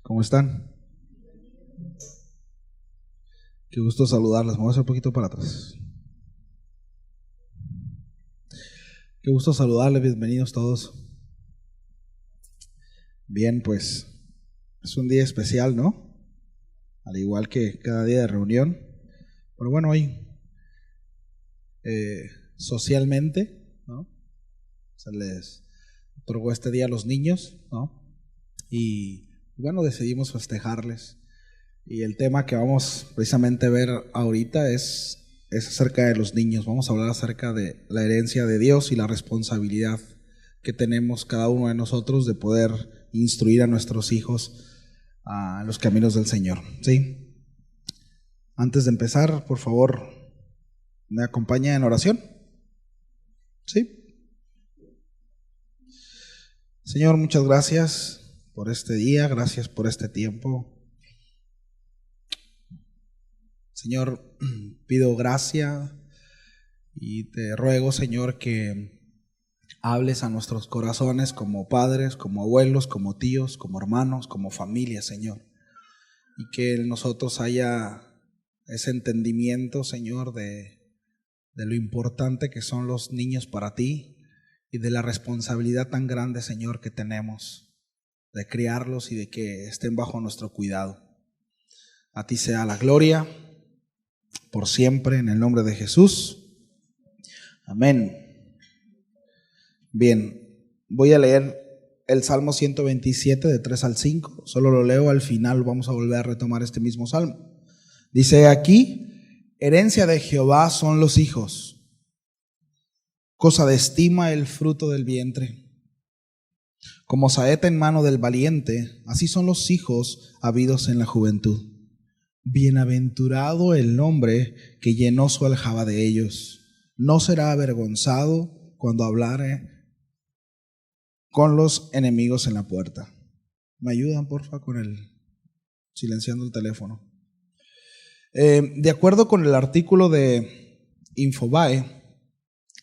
¿Cómo están? Qué gusto saludarles. Vamos a hacer un poquito para atrás. Qué gusto saludarles, bienvenidos todos. Bien, pues es un día especial, ¿no? Al igual que cada día de reunión. Pero bueno, hoy socialmente, ¿no? Se les otorgó este día a los niños, ¿no? Y bueno, decidimos festejarles. Y el tema que vamos precisamente a ver ahorita es acerca de los niños. Vamos a hablar acerca de la herencia de Dios y la responsabilidad que tenemos cada uno de nosotros de poder instruir a nuestros hijos a los caminos del Señor, ¿sí? Antes de empezar, por favor, ¿me acompaña en oración? ¿Sí? Señor, muchas gracias por este día, gracias por este tiempo. Señor, pido gracia y te ruego, Señor, que hables a nuestros corazones como padres, como abuelos, como tíos, como hermanos, como familia, Señor. Y que en nosotros haya ese entendimiento, Señor, de lo importante que son los niños para ti y de la responsabilidad tan grande, Señor, que tenemos de criarlos y de que estén bajo nuestro cuidado. A ti sea la gloria por siempre, en el nombre de Jesús. Amén. Bien, voy a leer el Salmo 127 de 3 al 5. Solo lo leo, al final vamos a volver a retomar este mismo Salmo. Dice aquí: herencia de Jehová son los hijos, cosa de estima el fruto del vientre. Como saeta en mano del valiente, así son los hijos habidos en la juventud. Bienaventurado el hombre que llenó su aljaba de ellos. No será avergonzado cuando hablare con los enemigos en la puerta. ¿Me ayudan, porfa, con silenciando el teléfono? De acuerdo con el artículo de Infobae,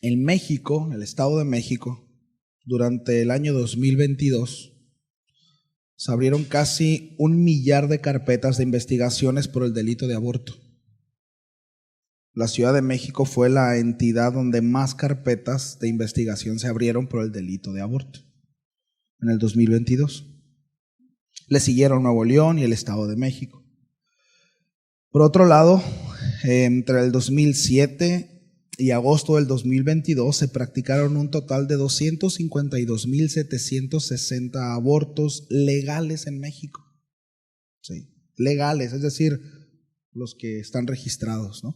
en México, en el Estado de México, durante el año 2022, se abrieron casi 1 millar de carpetas de investigaciones por el delito de aborto. La Ciudad de México fue la entidad donde más carpetas de investigación se abrieron por el delito de aborto en el 2022. Le siguieron Nuevo León y el Estado de México. Por otro lado, entre el 2007 y agosto del 2022 se practicaron un total de 252,760 abortos legales en México. Sí, legales, es decir, los que están registrados, ¿no?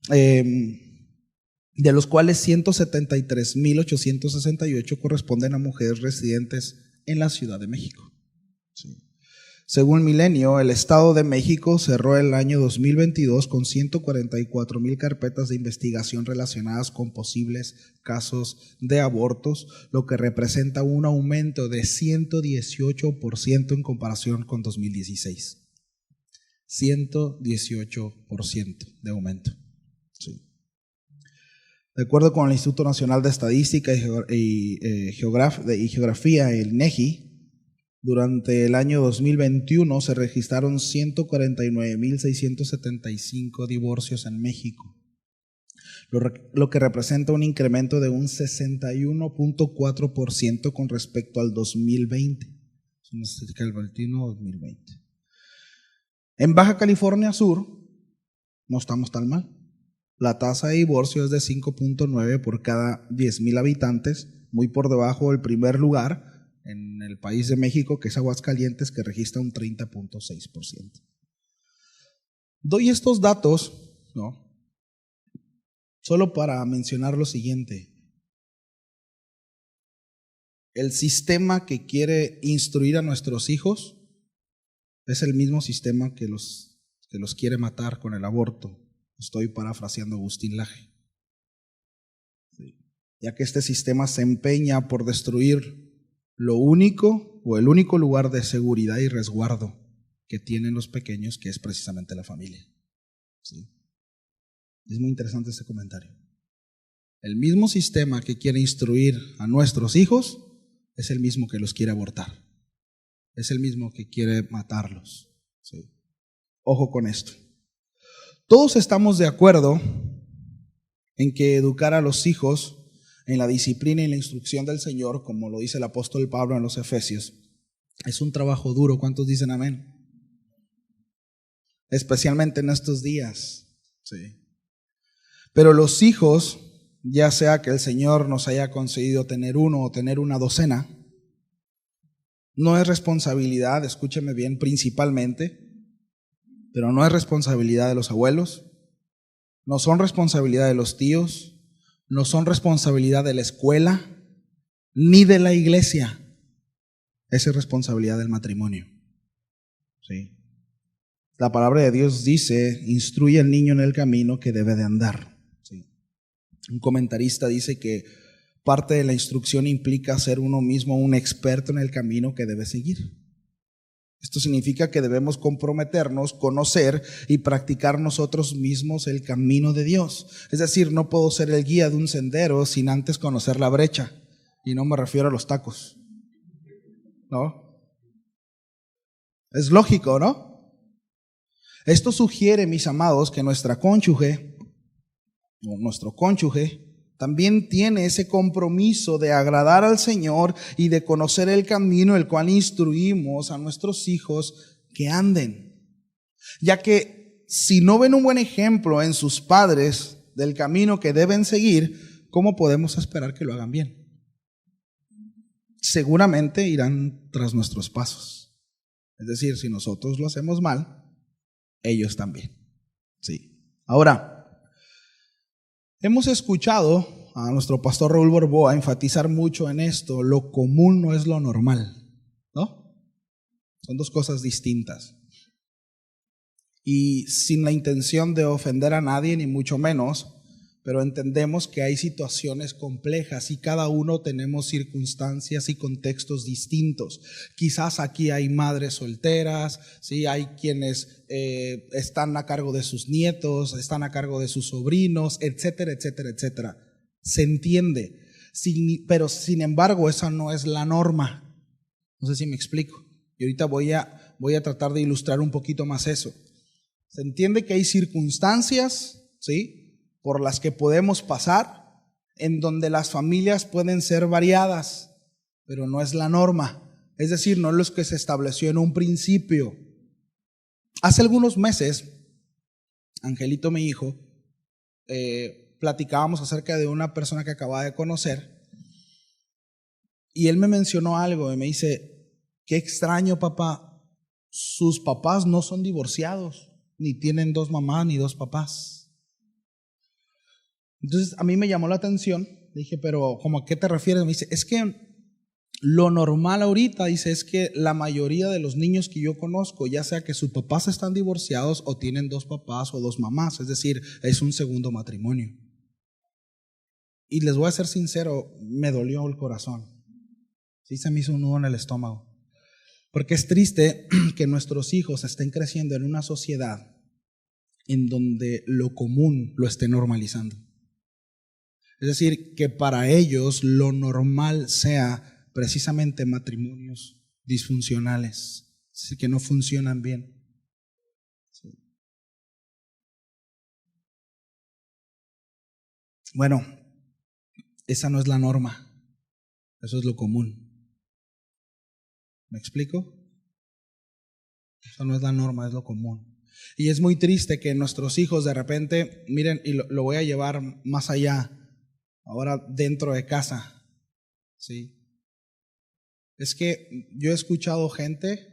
De los cuales 173,868 corresponden a mujeres residentes en la Ciudad de México. Sí. Según Milenio, el Estado de México cerró el año 2022 con 144,000 carpetas de investigación relacionadas con posibles casos de abortos, lo que representa un aumento de 118% en comparación con 2016. 118% de aumento. Sí. De acuerdo con el Instituto Nacional de Estadística y Geografía, el INEGI, durante el año 2021 se registraron 149,675 divorcios en México, lo que representa un incremento de un 61.4% con respecto al 2020. El 2020. En Baja California Sur no estamos tan mal. La tasa de divorcio es de 5.9 por cada 10,000 habitantes, muy por debajo del primer lugar en el país de México, que es Aguascalientes, que registra un 30.6%. Doy estos datos, ¿no?, solo para mencionar lo siguiente. El sistema que quiere instruir a nuestros hijos es el mismo sistema que los quiere matar con el aborto. Estoy parafraseando a Agustín Laje. Sí. Ya que este sistema se empeña por destruir lo único o el único lugar de seguridad y resguardo que tienen los pequeños, que es precisamente la familia. Sí. Es muy interesante este comentario. El mismo sistema que quiere instruir a nuestros hijos es el mismo que los quiere abortar. es el mismo que quiere matarlos. Sí. Ojo con esto. Todos estamos de acuerdo en que educar a los hijos en la disciplina y la instrucción del Señor, como lo dice el apóstol Pablo en los Efesios, es un trabajo duro. ¿Cuántos dicen amén? Especialmente en estos días. Sí. Pero los hijos, ya sea que el Señor nos haya concedido tener uno o tener una docena, no es responsabilidad, escúcheme bien, principalmente, pero no es responsabilidad de los abuelos, no son responsabilidad de los tíos, no son responsabilidad de la escuela, ni de la iglesia. Esa es responsabilidad del matrimonio. Sí. La palabra de Dios dice, instruye al niño en el camino que debe de andar. Sí. Un comentarista dice que parte de la instrucción implica ser uno mismo un experto en el camino que debe seguir. Esto significa que debemos comprometernos, conocer y practicar nosotros mismos el camino de Dios. Es decir, no puedo ser el guía de un sendero sin antes conocer la brecha. Y no me refiero a los tacos. ¿No? Es lógico, ¿no? Esto sugiere, mis amados, que nuestra cónyuge o nuestro cónyuge también tiene ese compromiso de agradar al Señor y de conocer el camino el cual instruimos a nuestros hijos que anden. Ya que si no ven un buen ejemplo en sus padres del camino que deben seguir, ¿cómo podemos esperar que lo hagan bien? Seguramente irán tras nuestros pasos. Es decir, si nosotros lo hacemos mal, ellos también. Sí. Ahora, hemos escuchado a nuestro pastor Raúl Borboa enfatizar mucho en esto: lo común no es lo normal, ¿no? Son dos cosas distintas. Y sin la intención de ofender a nadie, ni mucho menos, pero entendemos que hay situaciones complejas y cada uno tenemos circunstancias y contextos distintos. Quizás aquí hay madres solteras, ¿sí? Hay quienes están a cargo de sus nietos, están a cargo de sus sobrinos, etcétera, etcétera, etcétera. Se entiende, pero sin embargo esa no es la norma. No sé si me explico. Y ahorita voy a tratar de ilustrar un poquito más eso. Se entiende que hay circunstancias, ¿sí?, por las que podemos pasar, en donde las familias pueden ser variadas, pero no es la norma. Es decir, no es lo que se estableció en un principio. Hace algunos meses, Angelito, mi hijo, platicábamos acerca de una persona que acababa de conocer, y él me mencionó algo y me dice: qué extraño, papá, sus papás no son divorciados, ni tienen dos mamás ni dos papás. Entonces a mí me llamó la atención, dije, pero ¿cómo a qué te refieres? Me dice, es que lo normal ahorita, dice, es que la mayoría de los niños que yo conozco, ya sea que sus papás están divorciados o tienen dos papás o dos mamás, es decir, es un segundo matrimonio. Y les voy a ser sincero, me dolió el corazón. Sí, se me hizo un nudo en el estómago. Porque es triste que nuestros hijos estén creciendo en una sociedad en donde lo común lo esté normalizando. Es decir, que para ellos lo normal sea precisamente matrimonios disfuncionales, es decir, que no funcionan bien. Sí. Bueno, esa no es la norma, eso es lo común. ¿Me explico? Eso no es la norma, es lo común. Y es muy triste que nuestros hijos de repente, miren, y lo voy a llevar más allá, ahora dentro de casa, ¿sí? Es que yo he escuchado gente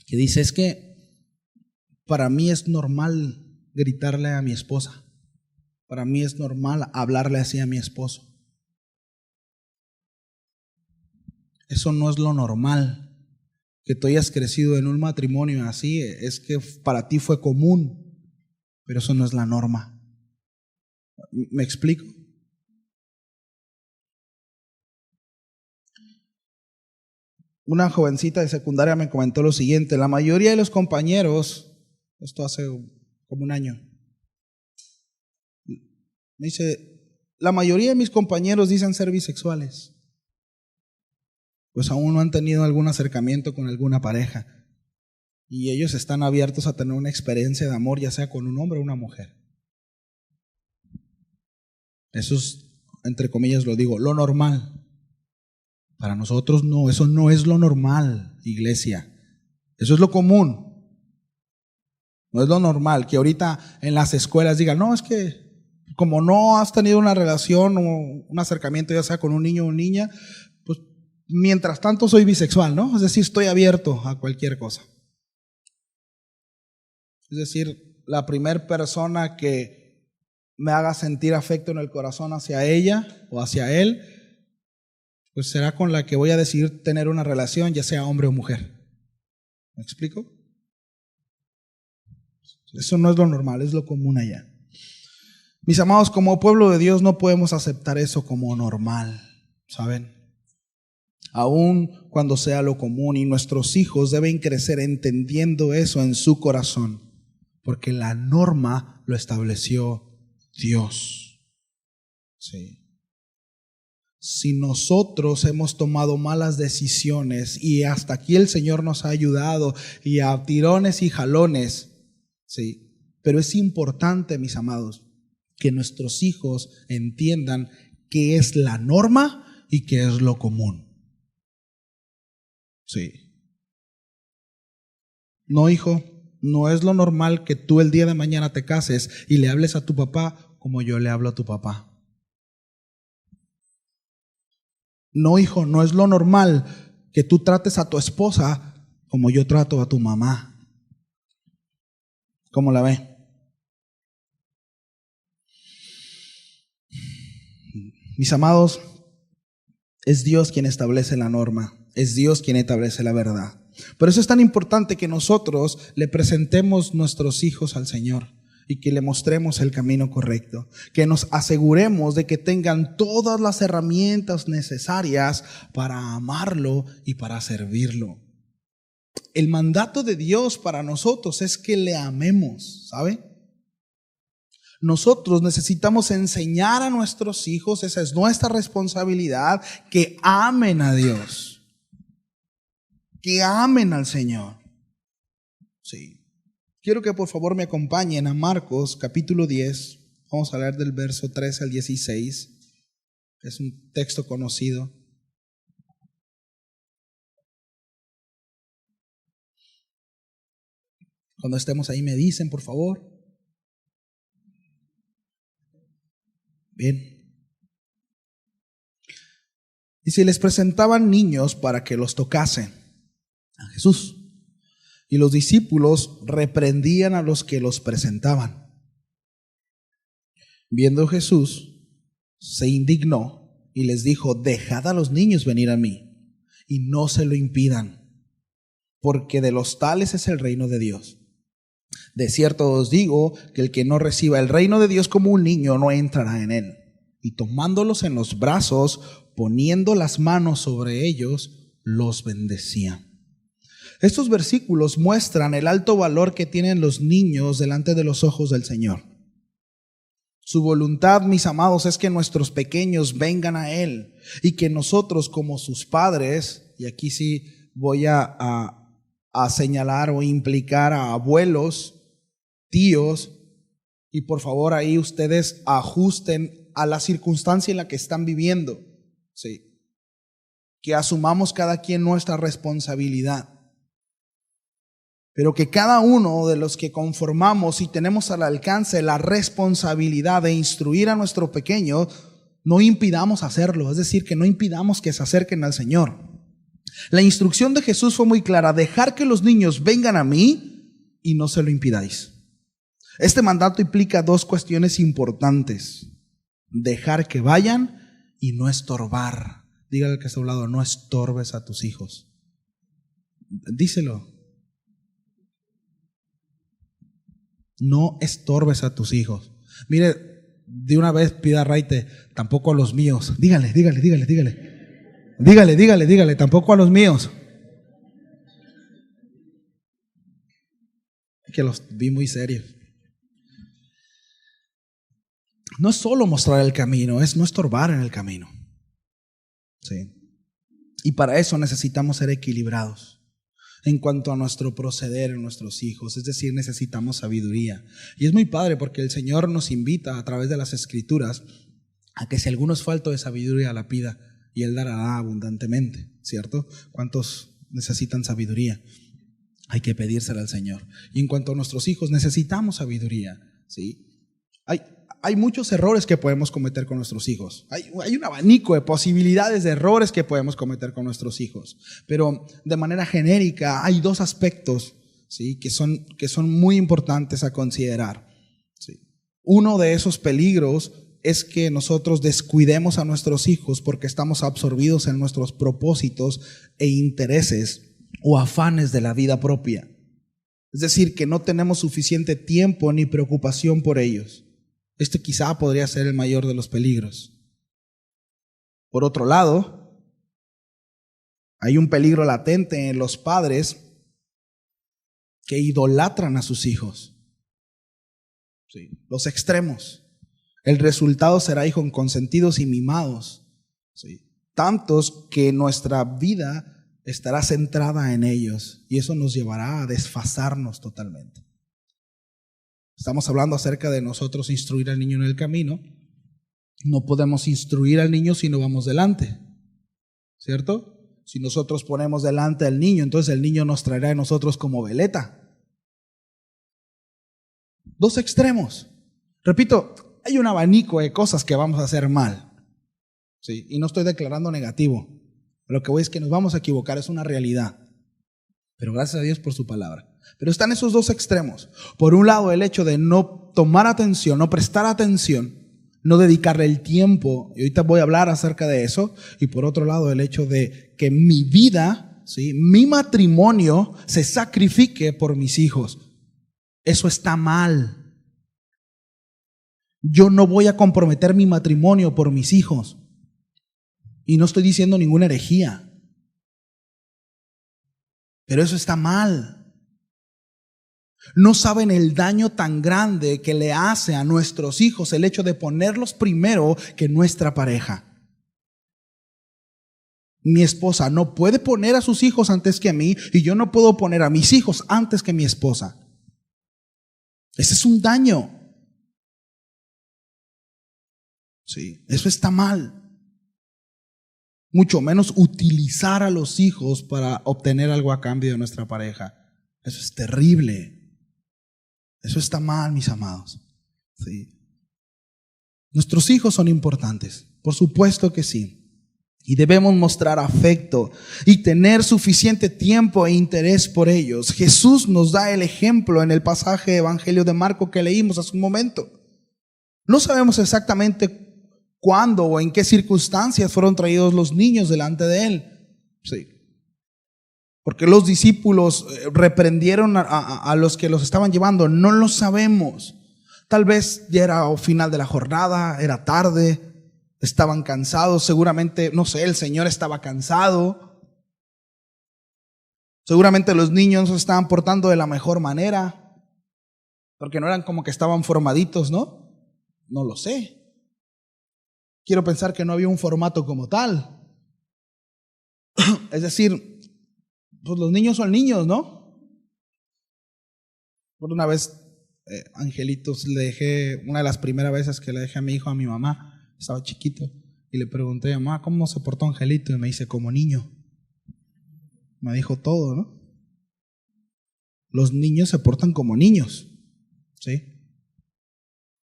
que dice, es que para mí es normal gritarle a mi esposa, para mí es normal hablarle así a mi esposo. Eso no es lo normal. Que tú hayas crecido en un matrimonio así, es que para ti fue común, pero eso no es la norma. ¿Me explico? Una jovencita de secundaria me comentó lo siguiente: la mayoría de los compañeros, esto hace como un año, me dice, la mayoría de mis compañeros dicen ser bisexuales. pues aún no han tenido algún acercamiento con alguna pareja. Y ellos están abiertos a tener una experiencia de amor, ya sea con un hombre o una mujer. Eso es, entre comillas lo digo, lo normal. Para nosotros no, eso no es lo normal, iglesia. Eso es lo común. No es lo normal que ahorita en las escuelas digan, no, es que como no has tenido una relación o un acercamiento ya sea con un niño o una niña, pues mientras tanto soy bisexual, ¿no? Es decir, estoy abierto a cualquier cosa. Es decir, la primera persona que me haga sentir afecto en el corazón hacia ella o hacia él, pues será con la que voy a decidir tener una relación, ya sea hombre o mujer. ¿Me explico? Eso no es lo normal, es lo común allá. Mis amados, como pueblo de Dios no podemos aceptar eso como normal, ¿saben? Aun cuando sea lo común, y nuestros hijos deben crecer entendiendo eso en su corazón. Porque la norma lo estableció Dios. Sí. Si nosotros hemos tomado malas decisiones y hasta aquí el Señor nos ha ayudado y a tirones y jalones, sí. Pero es importante, mis amados, que nuestros hijos entiendan qué es la norma y qué es lo común. Sí. No, hijo. No es lo normal que tú el día de mañana te cases y le hables a tu papá como yo le hablo a tu papá. No, hijo, no es lo normal que tú trates a tu esposa como yo trato a tu mamá. ¿Cómo la ve? Mis amados, es Dios quien establece la norma, es Dios quien establece la verdad. Por eso es tan importante que nosotros le presentemos nuestros hijos al Señor y que le mostremos el camino correcto, que nos aseguremos de que tengan todas las herramientas necesarias para amarlo y para servirlo. El mandato de Dios para nosotros es que le amemos, ¿sabe? Nosotros necesitamos enseñar a nuestros hijos, esa es nuestra responsabilidad, que amen a Dios. Que amen al Señor. Sí. Quiero que por favor me acompañen a Marcos capítulo 10. Vamos a leer del verso 13 al 16. Es un texto conocido. Cuando estemos ahí me dicen, por favor. Bien. Y si les presentaban niños para que los tocasen a Jesús. Y los discípulos reprendían a los que los presentaban. Viendo Jesús, se indignó y les dijo: dejad a los niños venir a mí, y no se lo impidan, porque de los tales es el reino de Dios. De cierto os digo que el que no reciba el reino de Dios como un niño no entrará en él. Y tomándolos en los brazos, poniendo las manos sobre ellos, los bendecía. Estos versículos muestran el alto valor que tienen los niños delante de los ojos del Señor. Su voluntad, mis amados, es que nuestros pequeños vengan a Él y que nosotros como sus padres, y aquí sí voy a señalar o implicar a abuelos, tíos, y por favor ahí ustedes ajusten a la circunstancia en la que están viviendo, sí, que asumamos cada quien nuestra responsabilidad. Pero que cada uno de los que conformamos y tenemos al alcance la responsabilidad de instruir a nuestro pequeño, no impidamos hacerlo, es decir, que no impidamos que se acerquen al Señor. La instrucción de Jesús fue muy clara: dejar que los niños vengan a mí y no se lo impidáis. Este mandato implica dos cuestiones importantes: dejar que vayan y no estorbar. Dígale al que está a un lado: no estorbes a tus hijos. Díselo. No estorbes a tus hijos. Mire, de una vez pida raite, tampoco a los míos. Dígale, tampoco a los míos. Que los vi muy serios. No es solo mostrar el camino, es no estorbar en el camino. Sí. Y para eso necesitamos ser equilibrados en cuanto a nuestro proceder en nuestros hijos, es decir, necesitamos sabiduría. Y es muy padre porque el Señor nos invita a través de las Escrituras a que si alguno es falto de sabiduría la pida y Él dará abundantemente, ¿cierto? ¿Cuántos necesitan sabiduría? Hay que pedírsela al Señor. Y en cuanto a nuestros hijos, necesitamos sabiduría, ¿sí? Hay muchos errores que podemos cometer con nuestros hijos. Hay un abanico de posibilidades de errores que podemos cometer con nuestros hijos. Pero de manera genérica hay dos aspectos, ¿sí?, que son muy importantes a considerar, ¿sí? Uno de esos peligros es que nosotros descuidemos a nuestros hijos porque estamos absorbidos en nuestros propósitos e intereses o afanes de la vida propia. Es decir, que no tenemos suficiente tiempo ni preocupación por ellos. Este quizá podría ser el mayor de los peligros. Por otro lado, hay un peligro latente en los padres que idolatran a sus hijos. Sí, los extremos. El resultado será hijos consentidos y mimados, sí, tantos que nuestra vida estará centrada en ellos y eso nos llevará a desfasarnos totalmente. Estamos hablando acerca de nosotros instruir al niño en el camino. No podemos instruir al niño si no vamos delante, ¿cierto? Si nosotros ponemos delante al niño, entonces el niño nos traerá a nosotros como veleta. Dos extremos. Repito, hay un abanico de cosas que vamos a hacer mal, ¿sí? Y no estoy declarando negativo. Lo que voy es que nos vamos a equivocar, es una realidad. Pero gracias a Dios por su palabra. Pero están esos dos extremos. Por un lado, el hecho de no tomar atención, no prestar atención, no dedicarle el tiempo, y ahorita voy a hablar acerca de eso. Y por otro lado, el hecho de que mi vida, ¿sí?, mi matrimonio se sacrifique por mis hijos. Eso está mal. Yo no voy a comprometer mi matrimonio por mis hijos. Y no estoy diciendo ninguna herejía. Pero eso está mal. No saben el daño tan grande que le hace a nuestros hijos el hecho de ponerlos primero que nuestra pareja. Mi esposa no puede poner a sus hijos antes que a mí y yo no puedo poner a mis hijos antes que mi esposa. Ese es un daño. Sí, eso está mal. Mucho menos utilizar a los hijos para obtener algo a cambio de nuestra pareja. Eso es terrible. Eso está mal, mis amados. Sí. Nuestros hijos son importantes, por supuesto que sí. Y debemos mostrar afecto y tener suficiente tiempo e interés por ellos. Jesús nos da el ejemplo en el pasaje de Evangelio de Marco que leímos hace un momento. No sabemos exactamente cuándo o en qué circunstancias fueron traídos los niños delante de Él. Sí. Porque los discípulos reprendieron a los que los estaban llevando. No lo sabemos. Tal vez ya era final de la jornada, era tarde, estaban cansados. Seguramente, no sé, el Señor estaba cansado. Seguramente los niños se estaban portando de la mejor manera. Porque no eran como que estaban formaditos, ¿no? No lo sé. Quiero pensar que no había un formato como tal. Es decir, pues los niños son niños, ¿no? Por una vez, Angelitos, le dejé, una de las primeras veces que le dejé a mi hijo a mi mamá, estaba chiquito, y le pregunté a mamá, ¿cómo se portó Angelito? Y me dice, como niño. Me dijo todo, ¿no? Los niños se portan como niños, ¿sí?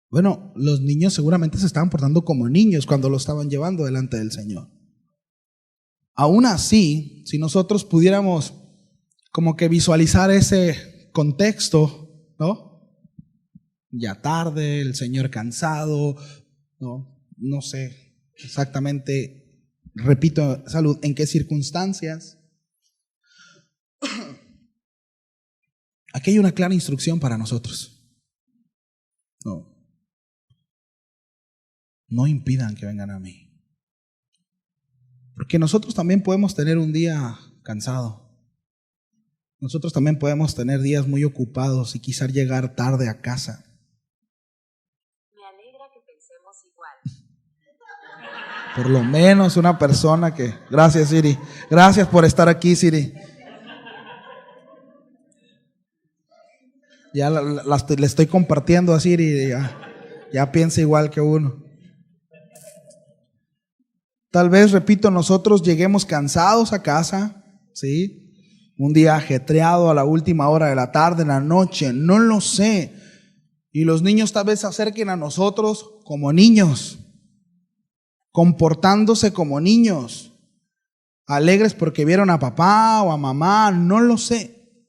Bueno, los niños seguramente se estaban portando como niños cuando lo estaban llevando delante del Señor. Aún así, si nosotros pudiéramos como que visualizar ese contexto, ¿no? Ya tarde, el Señor cansado, no sé exactamente, repito, salud, en qué circunstancias. Aquí hay una clara instrucción para nosotros. No impidan que vengan a mí. Porque nosotros también podemos tener un día cansado. Nosotros también podemos tener días muy ocupados y quizás llegar tarde a casa. Me alegra que pensemos igual. Por lo menos una persona que... Gracias, Siri. Gracias por estar aquí, Siri. Ya le estoy compartiendo a Siri y ya piensa igual que uno. Tal vez, repito, nosotros lleguemos cansados a casa, ¿sí? Un día ajetreado a la última hora de la tarde, en la noche, no lo sé. Y los niños tal vez se acerquen a nosotros como niños, comportándose como niños, alegres porque vieron a papá o a mamá, no lo sé.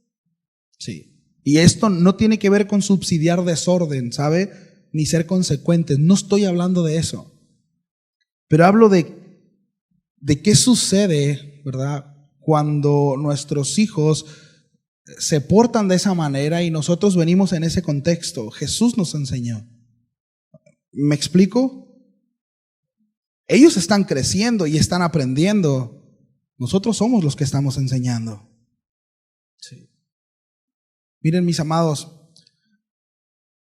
Sí. Y esto no tiene que ver con subsidiar desorden, ¿sabe? Ni ser consecuentes. No estoy hablando de eso. Pero hablo de qué sucede, ¿verdad? Cuando nuestros hijos se portan de esa manera y nosotros venimos en ese contexto. Jesús nos enseñó. ¿Me explico? Ellos están creciendo y están aprendiendo. Nosotros somos los que estamos enseñando. Sí. Miren, mis amados,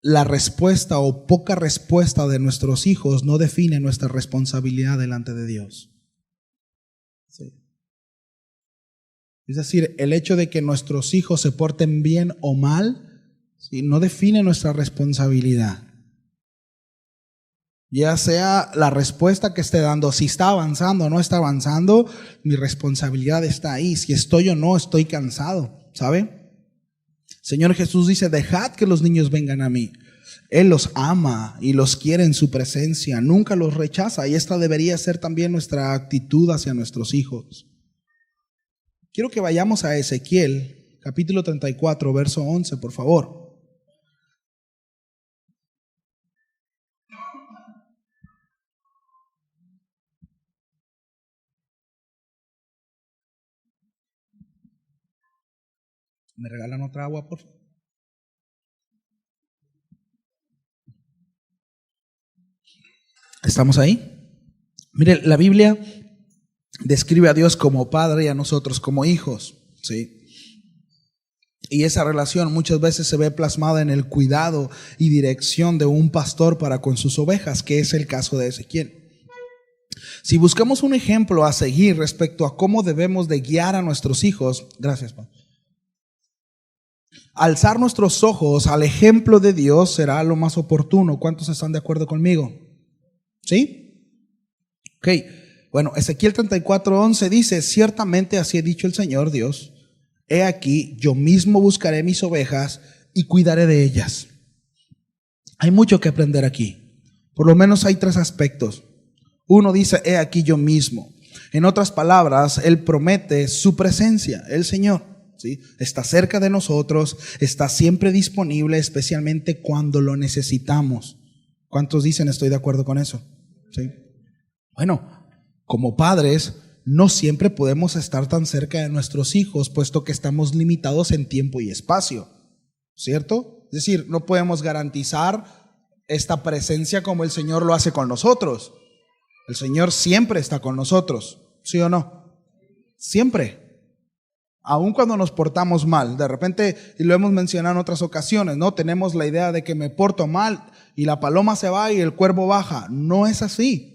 la respuesta o poca respuesta de nuestros hijos no define nuestra responsabilidad delante de Dios. Sí. Es decir, el hecho de que nuestros hijos se porten bien o mal, ¿sí?, no define nuestra responsabilidad. Ya sea la respuesta que esté dando, si está avanzando o no está avanzando, mi responsabilidad está ahí. Si estoy o no estoy cansado, ¿sabe? Señor Jesús dice, dejad que los niños vengan a mí. Él los ama y los quiere en su presencia, nunca los rechaza, y esta debería ser también nuestra actitud hacia nuestros hijos. Quiero que vayamos a Ezequiel, capítulo 34, verso 11, por favor. ¿Me regalan otra agua, por favor? ¿Estamos ahí? Mire, la Biblia describe a Dios como Padre y a nosotros como hijos, ¿sí? Y esa relación muchas veces se ve plasmada en el cuidado y dirección de un pastor para con sus ovejas, que es el caso de Ezequiel. Si buscamos un ejemplo a seguir respecto a cómo debemos de guiar a nuestros hijos, gracias, Pablo. Alzar nuestros ojos al ejemplo de Dios será lo más oportuno. ¿Cuántos están de acuerdo conmigo? ¿Sí? Ok. Bueno, Ezequiel 34:11 dice, ciertamente así ha dicho el Señor Dios, he aquí, yo mismo buscaré mis ovejas y cuidaré de ellas. Hay mucho que aprender aquí. Por lo menos hay 3 aspectos. Uno dice, he aquí yo mismo. En otras palabras, Él promete su presencia, el Señor. ¿Sí? Está cerca de nosotros, está siempre disponible, especialmente cuando lo necesitamos. ¿Cuántos dicen estoy de acuerdo con eso? ¿Sí? Bueno, como padres, no siempre podemos estar tan cerca de nuestros hijos, puesto que estamos limitados en tiempo y espacio, ¿cierto? Es decir, no podemos garantizar esta presencia como el Señor lo hace con nosotros. El Señor siempre está con nosotros, ¿sí o no? Siempre. Aun cuando nos portamos mal, de repente, y lo hemos mencionado en otras ocasiones, ¿no? Tenemos la idea de que me porto mal y la paloma se va y el cuervo baja. No es así.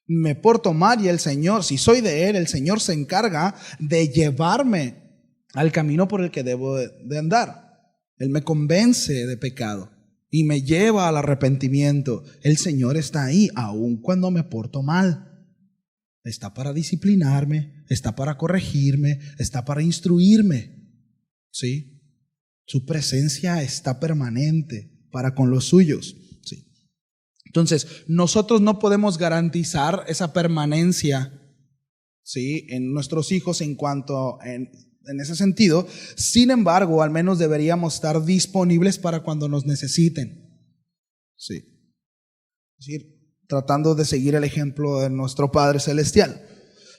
Me porto mal y el Señor, si soy de Él, el Señor se encarga de llevarme al camino por el que debo de andar. Él me convence de pecado y me lleva al arrepentimiento. El Señor está ahí, aun cuando me porto mal. Está para disciplinarme, está para corregirme, está para instruirme, ¿sí? Su presencia está permanente para con los suyos, ¿sí? Entonces, nosotros no podemos garantizar esa permanencia, ¿sí?, en nuestros hijos en cuanto en ese sentido. Sin embargo, al menos deberíamos estar disponibles para cuando nos necesiten, ¿sí? Es decir, tratando de seguir el ejemplo de nuestro Padre Celestial.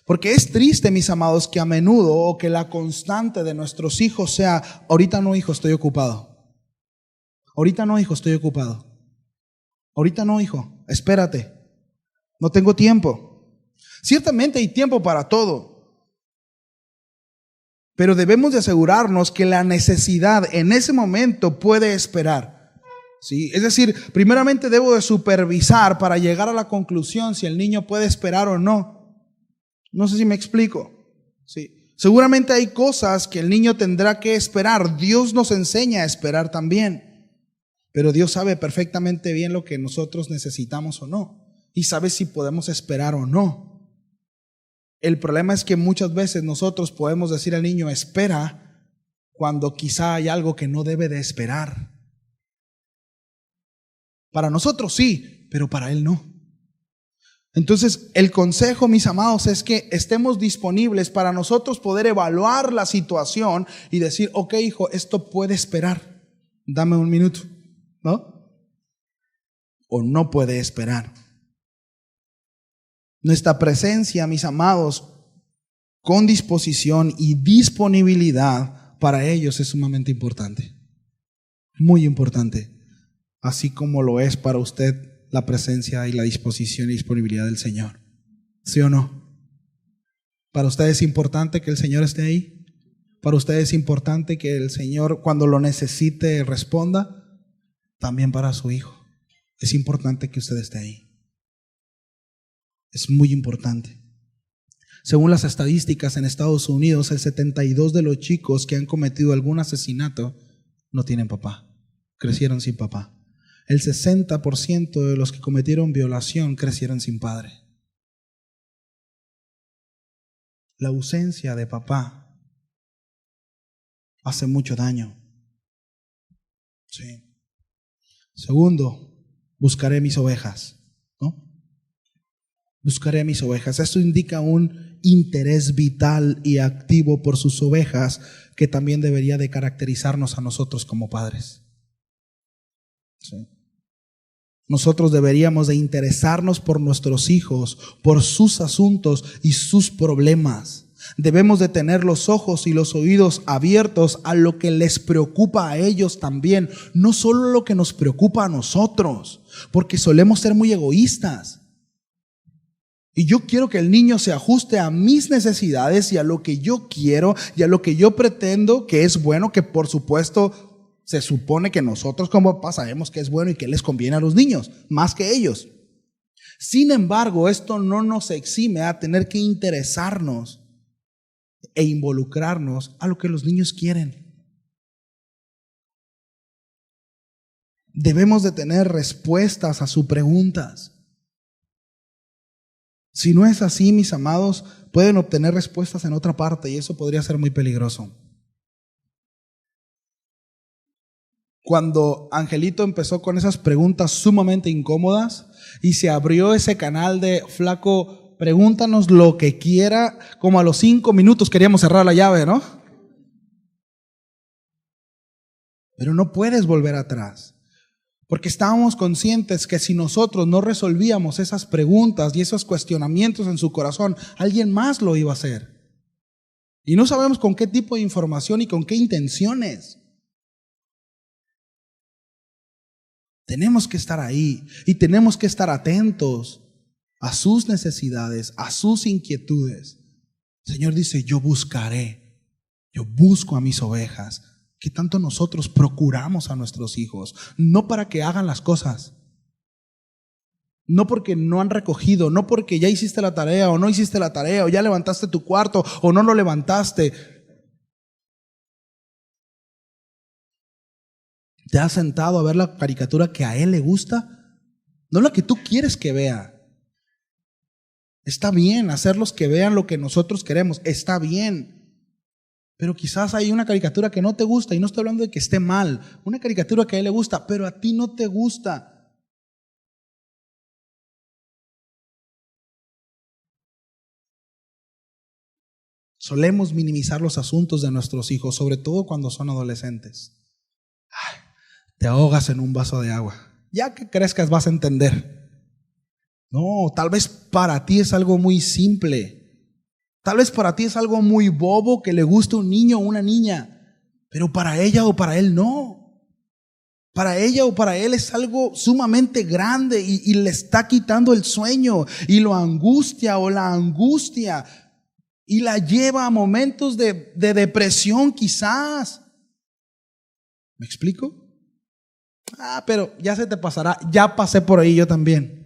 Porque es triste, mis amados, que a menudo o que la constante de nuestros hijos sea, ahorita no, hijo, estoy ocupado. Ahorita no, hijo, estoy ocupado. Ahorita no, hijo, espérate. No tengo tiempo. Ciertamente hay tiempo para todo. Pero debemos de asegurarnos que la necesidad en ese momento puede esperar. ¿Sí? Es decir, primeramente debo de supervisar para llegar a la conclusión si el niño puede esperar o no. No sé si me explico. ¿Sí? Seguramente hay cosas que el niño tendrá que esperar. Dios nos enseña a esperar también. Pero Dios sabe perfectamente bien lo que nosotros necesitamos o no. Y sabe si podemos esperar o no. El problema es que muchas veces nosotros podemos decir al niño, espera, cuando quizá hay algo que no debe de esperar. Para nosotros sí, pero para él no. Entonces, el consejo, mis amados, es que estemos disponibles para nosotros poder evaluar la situación y decir, ok, hijo, esto puede esperar. Dame un minuto, ¿no? O no puede esperar. Nuestra presencia, mis amados, con disposición y disponibilidad para ellos es sumamente importante. Muy importante. Así como lo es para usted la presencia y la disposición y disponibilidad del Señor. ¿Sí o no? ¿Para usted es importante que el Señor esté ahí? ¿Para usted es importante que el Señor, cuando lo necesite, responda? También para su hijo. Es importante que usted esté ahí. Es muy importante. Según las estadísticas en Estados Unidos, el 72% de los chicos que han cometido algún asesinato no tienen papá. Crecieron sin papá. El 60% de los que cometieron violación crecieron sin padre. La ausencia de papá hace mucho daño. Sí. Segundo, buscaré mis ovejas, ¿no? Buscaré mis ovejas. Esto indica un interés vital y activo por sus ovejas que también debería de caracterizarnos a nosotros como padres. Sí. Nosotros deberíamos de interesarnos por nuestros hijos, por sus asuntos y sus problemas. Debemos de tener los ojos y los oídos abiertos a lo que les preocupa a ellos también, no solo lo que nos preocupa a nosotros, porque solemos ser muy egoístas. Y yo quiero que el niño se ajuste a mis necesidades y a lo que yo quiero y a lo que yo pretendo que es bueno, que por supuesto se supone que nosotros como papás sabemos que es bueno y que les conviene a los niños, más que ellos. Sin embargo, esto no nos exime a tener que interesarnos e involucrarnos a lo que los niños quieren. Debemos de tener respuestas a sus preguntas. Si no es así, mis amados, pueden obtener respuestas en otra parte y eso podría ser muy peligroso. Cuando Angelito empezó con esas preguntas sumamente incómodas y se abrió ese canal de flaco, pregúntanos lo que quiera, como a los 5 minutos queríamos cerrar la llave, ¿no? Pero no puedes volver atrás, porque estábamos conscientes que si nosotros no resolvíamos esas preguntas y esos cuestionamientos en su corazón, alguien más lo iba a hacer. Y no sabemos con qué tipo de información y con qué intenciones. Tenemos que estar ahí y tenemos que estar atentos a sus necesidades, a sus inquietudes. El Señor dice, yo buscaré, yo busco a mis ovejas. ¿Qué tanto nosotros procuramos a nuestros hijos? No para que hagan las cosas, no porque no han recogido, no porque ya hiciste la tarea o no hiciste la tarea, o ya levantaste tu cuarto o no lo levantaste. ¿Te has sentado a ver la caricatura que a él le gusta? No la que tú quieres que vea. Está bien hacerlos que vean lo que nosotros queremos, está bien. Pero quizás hay una caricatura que no te gusta, y no estoy hablando de que esté mal, una caricatura que a él le gusta, pero a ti no te gusta. Solemos minimizar los asuntos de nuestros hijos, sobre todo cuando son adolescentes. Ay, te ahogas en un vaso de agua. Ya que crezcas vas a entender. No, tal vez para ti es algo muy simple. Tal vez para ti es algo muy bobo que le guste un niño o una niña, pero para ella o para él no. Para ella o para él es algo sumamente grande y le está quitando el sueño y lo angustia o la angustia y la lleva a momentos de depresión quizás. ¿Me explico? pero ya se te pasará, ya pasé por ahí yo también.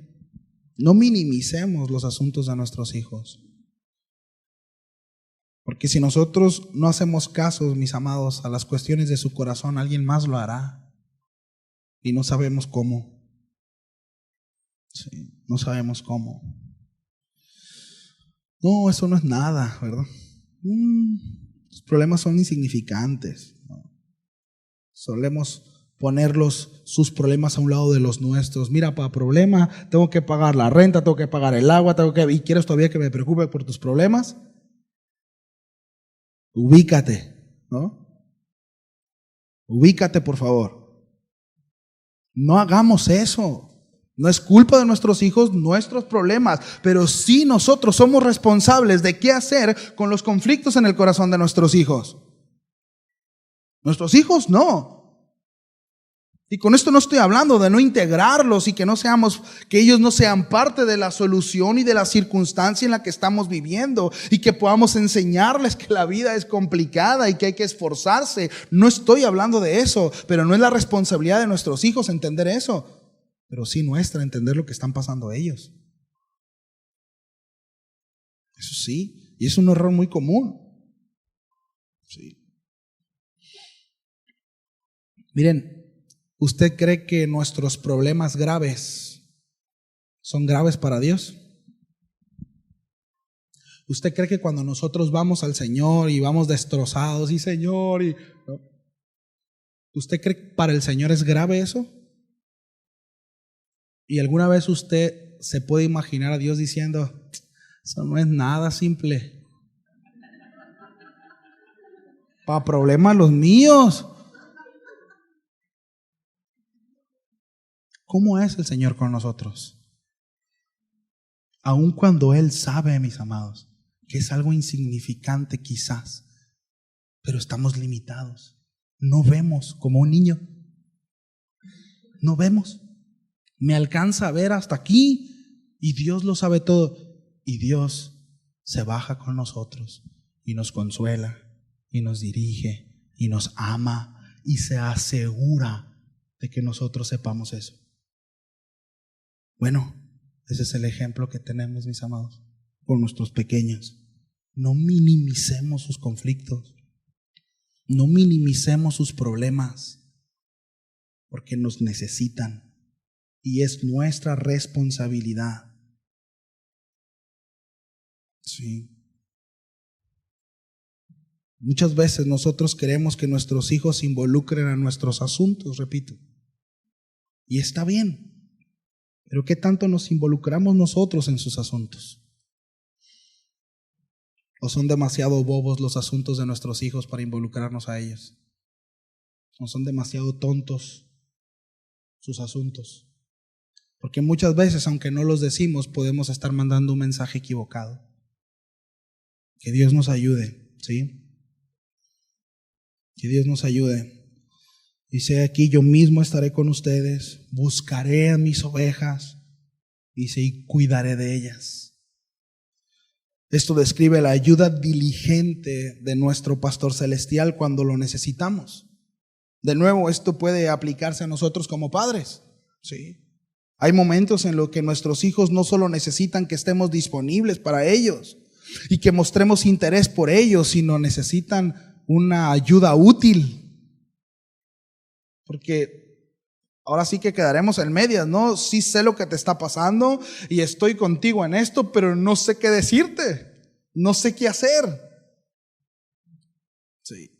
No minimicemos los asuntos de nuestros hijos. Porque si nosotros no hacemos caso, mis amados, a las cuestiones de su corazón, alguien más lo hará. Y no sabemos cómo. Sí, no sabemos cómo. No, eso no es nada, ¿verdad? Los problemas son insignificantes, ¿no? Solemos poner sus problemas a un lado de los nuestros. Mira, para problema, tengo que pagar la renta, tengo que pagar el agua, ¿y quieres todavía que me preocupe por tus problemas? Ubícate, ¿no? Ubícate, por favor. No hagamos eso. No es culpa de nuestros hijos, nuestros problemas, pero sí nosotros somos responsables de qué hacer con los conflictos en el corazón de nuestros hijos. Nuestros hijos no. Y con esto no estoy hablando de no integrarlos y que ellos no sean parte de la solución y de la circunstancia en la que estamos viviendo y que podamos enseñarles que la vida es complicada y que hay que esforzarse. No estoy hablando de eso, pero no es la responsabilidad de nuestros hijos entender eso, pero sí nuestra entender lo que están pasando ellos. Eso sí, y es un error muy común. Sí. Miren, ¿usted cree que nuestros problemas graves son graves para Dios? ¿Usted cree que cuando nosotros vamos al Señor y vamos destrozados y Señor, ¿no? ¿Usted cree que para el Señor es grave eso? ¿Y alguna vez usted se puede imaginar a Dios diciendo, eso no es nada simple? Para problemas los míos. ¿Cómo es el Señor con nosotros? Aun cuando Él sabe, mis amados, que es algo insignificante quizás, pero estamos limitados. No vemos como un niño. No vemos. Me alcanza a ver hasta aquí y Dios lo sabe todo. Y Dios se baja con nosotros y nos consuela y nos dirige y nos ama y se asegura de que nosotros sepamos eso. Bueno, ese es el ejemplo que tenemos, mis amados, con nuestros pequeños. No minimicemos sus conflictos. No minimicemos sus problemas, porque nos necesitan y es nuestra responsabilidad. Sí. Muchas veces nosotros queremos que nuestros hijos se involucren a nuestros asuntos, repito. Y está bien. Pero ¿qué tanto nos involucramos nosotros en sus asuntos? ¿O son demasiado bobos los asuntos de nuestros hijos para involucrarnos a ellos? ¿O son demasiado tontos sus asuntos? Porque muchas veces, aunque no los decimos, podemos estar mandando un mensaje equivocado. Que Dios nos ayude, ¿sí? Que Dios nos ayude. Dice aquí, yo mismo estaré con ustedes, buscaré a mis ovejas, dice, y cuidaré de ellas. Esto describe la ayuda diligente de nuestro pastor celestial cuando lo necesitamos. De nuevo, esto puede aplicarse a nosotros como padres, ¿sí? Hay momentos en los que nuestros hijos no solo necesitan que estemos disponibles para ellos y que mostremos interés por ellos, sino necesitan una ayuda útil. Porque ahora sí que quedaremos en medias, ¿no? Sí sé lo que te está pasando y estoy contigo en esto, pero no sé qué decirte, no sé qué hacer. Sí.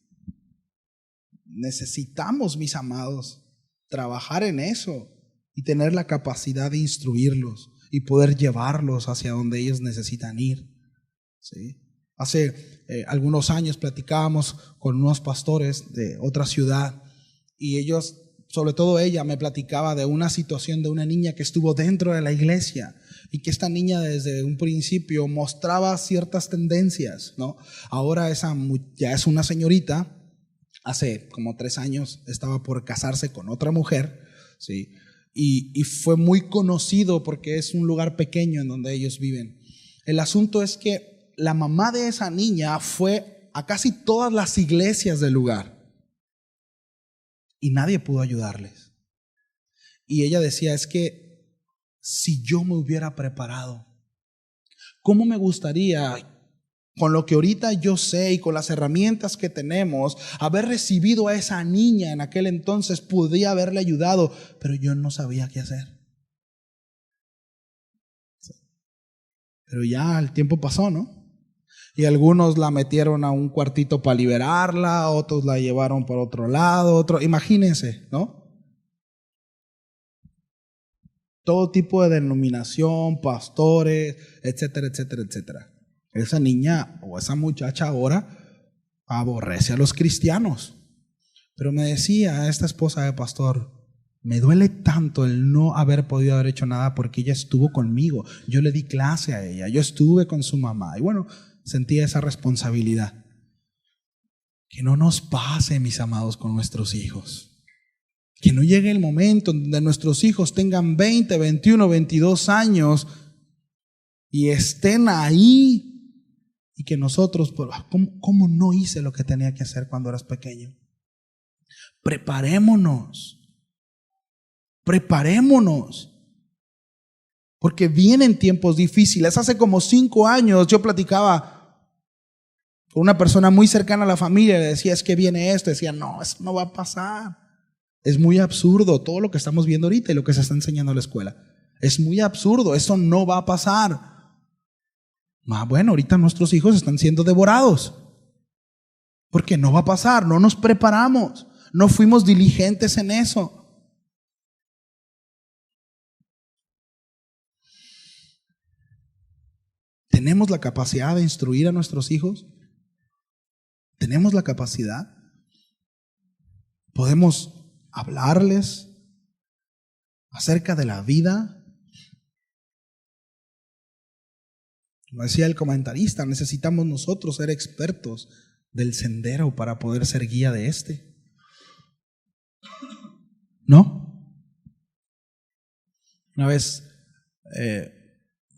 Necesitamos, mis amados, trabajar en eso y tener la capacidad de instruirlos y poder llevarlos hacia donde ellos necesitan ir. ¿Sí? Hace algunos años platicábamos con unos pastores de otra ciudad. Y ellos, sobre todo ella, me platicaba de una situación de una niña que estuvo dentro de la iglesia y que esta niña desde un principio mostraba ciertas tendencias, ¿no? Ahora ya es una señorita, hace como 3 años estaba por casarse con otra mujer, ¿sí? Y fue muy conocido porque es un lugar pequeño en donde ellos viven. El asunto es que la mamá de esa niña fue a casi todas las iglesias del lugar. Y nadie pudo ayudarles. Y ella decía, es que si yo me hubiera preparado, ¿cómo me gustaría, con lo que ahorita yo sé y con las herramientas que tenemos, haber recibido a esa niña en aquel entonces? Podía haberle ayudado, pero yo no sabía qué hacer. Pero ya el tiempo pasó, ¿no? Y algunos la metieron a un cuartito para liberarla, otros la llevaron por otro lado, imagínense, ¿no? Todo tipo de denominación, pastores, etcétera, etcétera, etcétera. Esa niña o esa muchacha ahora aborrece a los cristianos. Pero me decía esta esposa de pastor, me duele tanto el no haber podido haber hecho nada porque ella estuvo conmigo. Yo le di clase a ella, yo estuve con su mamá. Y bueno, sentía esa responsabilidad. Que no nos pase, mis amados, con nuestros hijos. Que no llegue el momento donde nuestros hijos tengan 20, 21, 22 años y estén ahí y que nosotros, ¿cómo no hice lo que tenía que hacer cuando eras pequeño? Preparémonos, porque vienen tiempos difíciles. Hace como 5 años yo platicaba con una persona muy cercana a la familia, le decía, es que viene esto, decía, no, eso no va a pasar. Es muy absurdo todo lo que estamos viendo ahorita y lo que se está enseñando en la escuela. Es muy absurdo, eso no va a pasar. Bueno, ahorita nuestros hijos están siendo devorados. Porque no va a pasar, no nos preparamos, no fuimos diligentes en eso. ¿Tenemos la capacidad de instruir a nuestros hijos? ¿Tenemos la capacidad? ¿Podemos hablarles acerca de la vida? Como decía el comentarista, necesitamos nosotros ser expertos del sendero para poder ser guía de este. ¿No? Una vez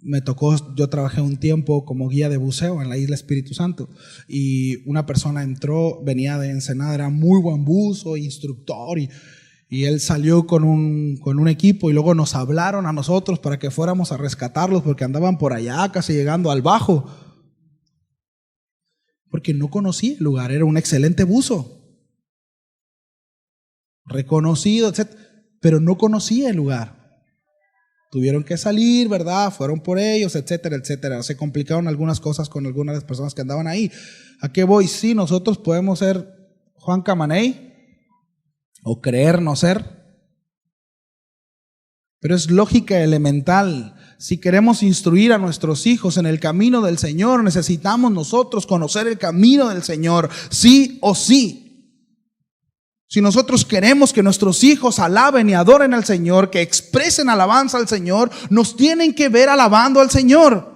me tocó, yo trabajé un tiempo como guía de buceo en la isla Espíritu Santo y una persona entró, venía de Ensenada, era muy buen buzo, instructor y él salió con un equipo y luego nos hablaron a nosotros para que fuéramos a rescatarlos porque andaban por allá casi llegando al Bajo porque no conocía el lugar, era un excelente buzo reconocido, etc., pero no conocía el lugar. Tuvieron que salir, ¿verdad? Fueron por ellos, etcétera, etcétera. Se complicaron algunas cosas con algunas de las personas que andaban ahí. ¿A qué voy? Sí, nosotros podemos ser Juan Camaney o creernos ser, pero es lógica elemental. Si queremos instruir a nuestros hijos en el camino del Señor, necesitamos nosotros conocer el camino del Señor, sí o sí. Si nosotros queremos que nuestros hijos alaben y adoren al Señor, que expresen alabanza al Señor, nos tienen que ver alabando al Señor.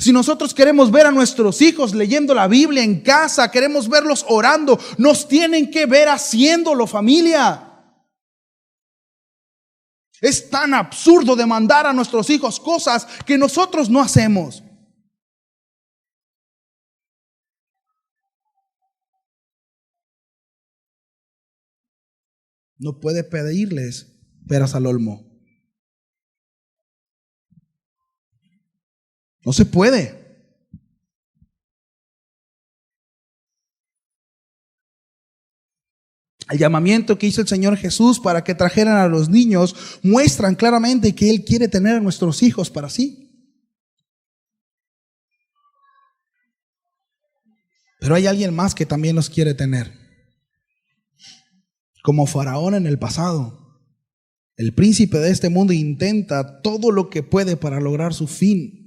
Si nosotros queremos ver a nuestros hijos leyendo la Biblia en casa, queremos verlos orando, nos tienen que ver haciéndolo, familia. Es tan absurdo demandar a nuestros hijos cosas que nosotros no hacemos. No puede pedirles peras al olmo. No se puede. El llamamiento que hizo el Señor Jesús para que trajeran a los niños muestran claramente que Él quiere tener a nuestros hijos para sí. Pero hay alguien más que también los quiere tener. Como Faraón en el pasado, el príncipe de este mundo intenta todo lo que puede para lograr su fin.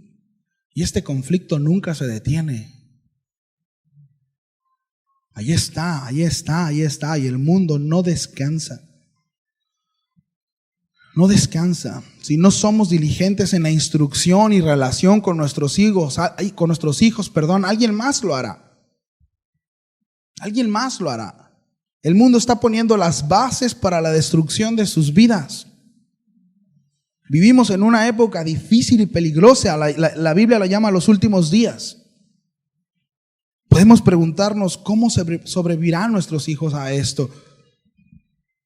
Y este conflicto nunca se detiene. Ahí está, ahí está, ahí está. Y el mundo no descansa. No descansa. Si no somos diligentes en la instrucción y relación con nuestros hijos, alguien más lo hará. Alguien más lo hará. El mundo está poniendo las bases para la destrucción de sus vidas. Vivimos en una época difícil y peligrosa. La Biblia lo llama los últimos días. Podemos preguntarnos cómo sobrevivirán nuestros hijos a esto.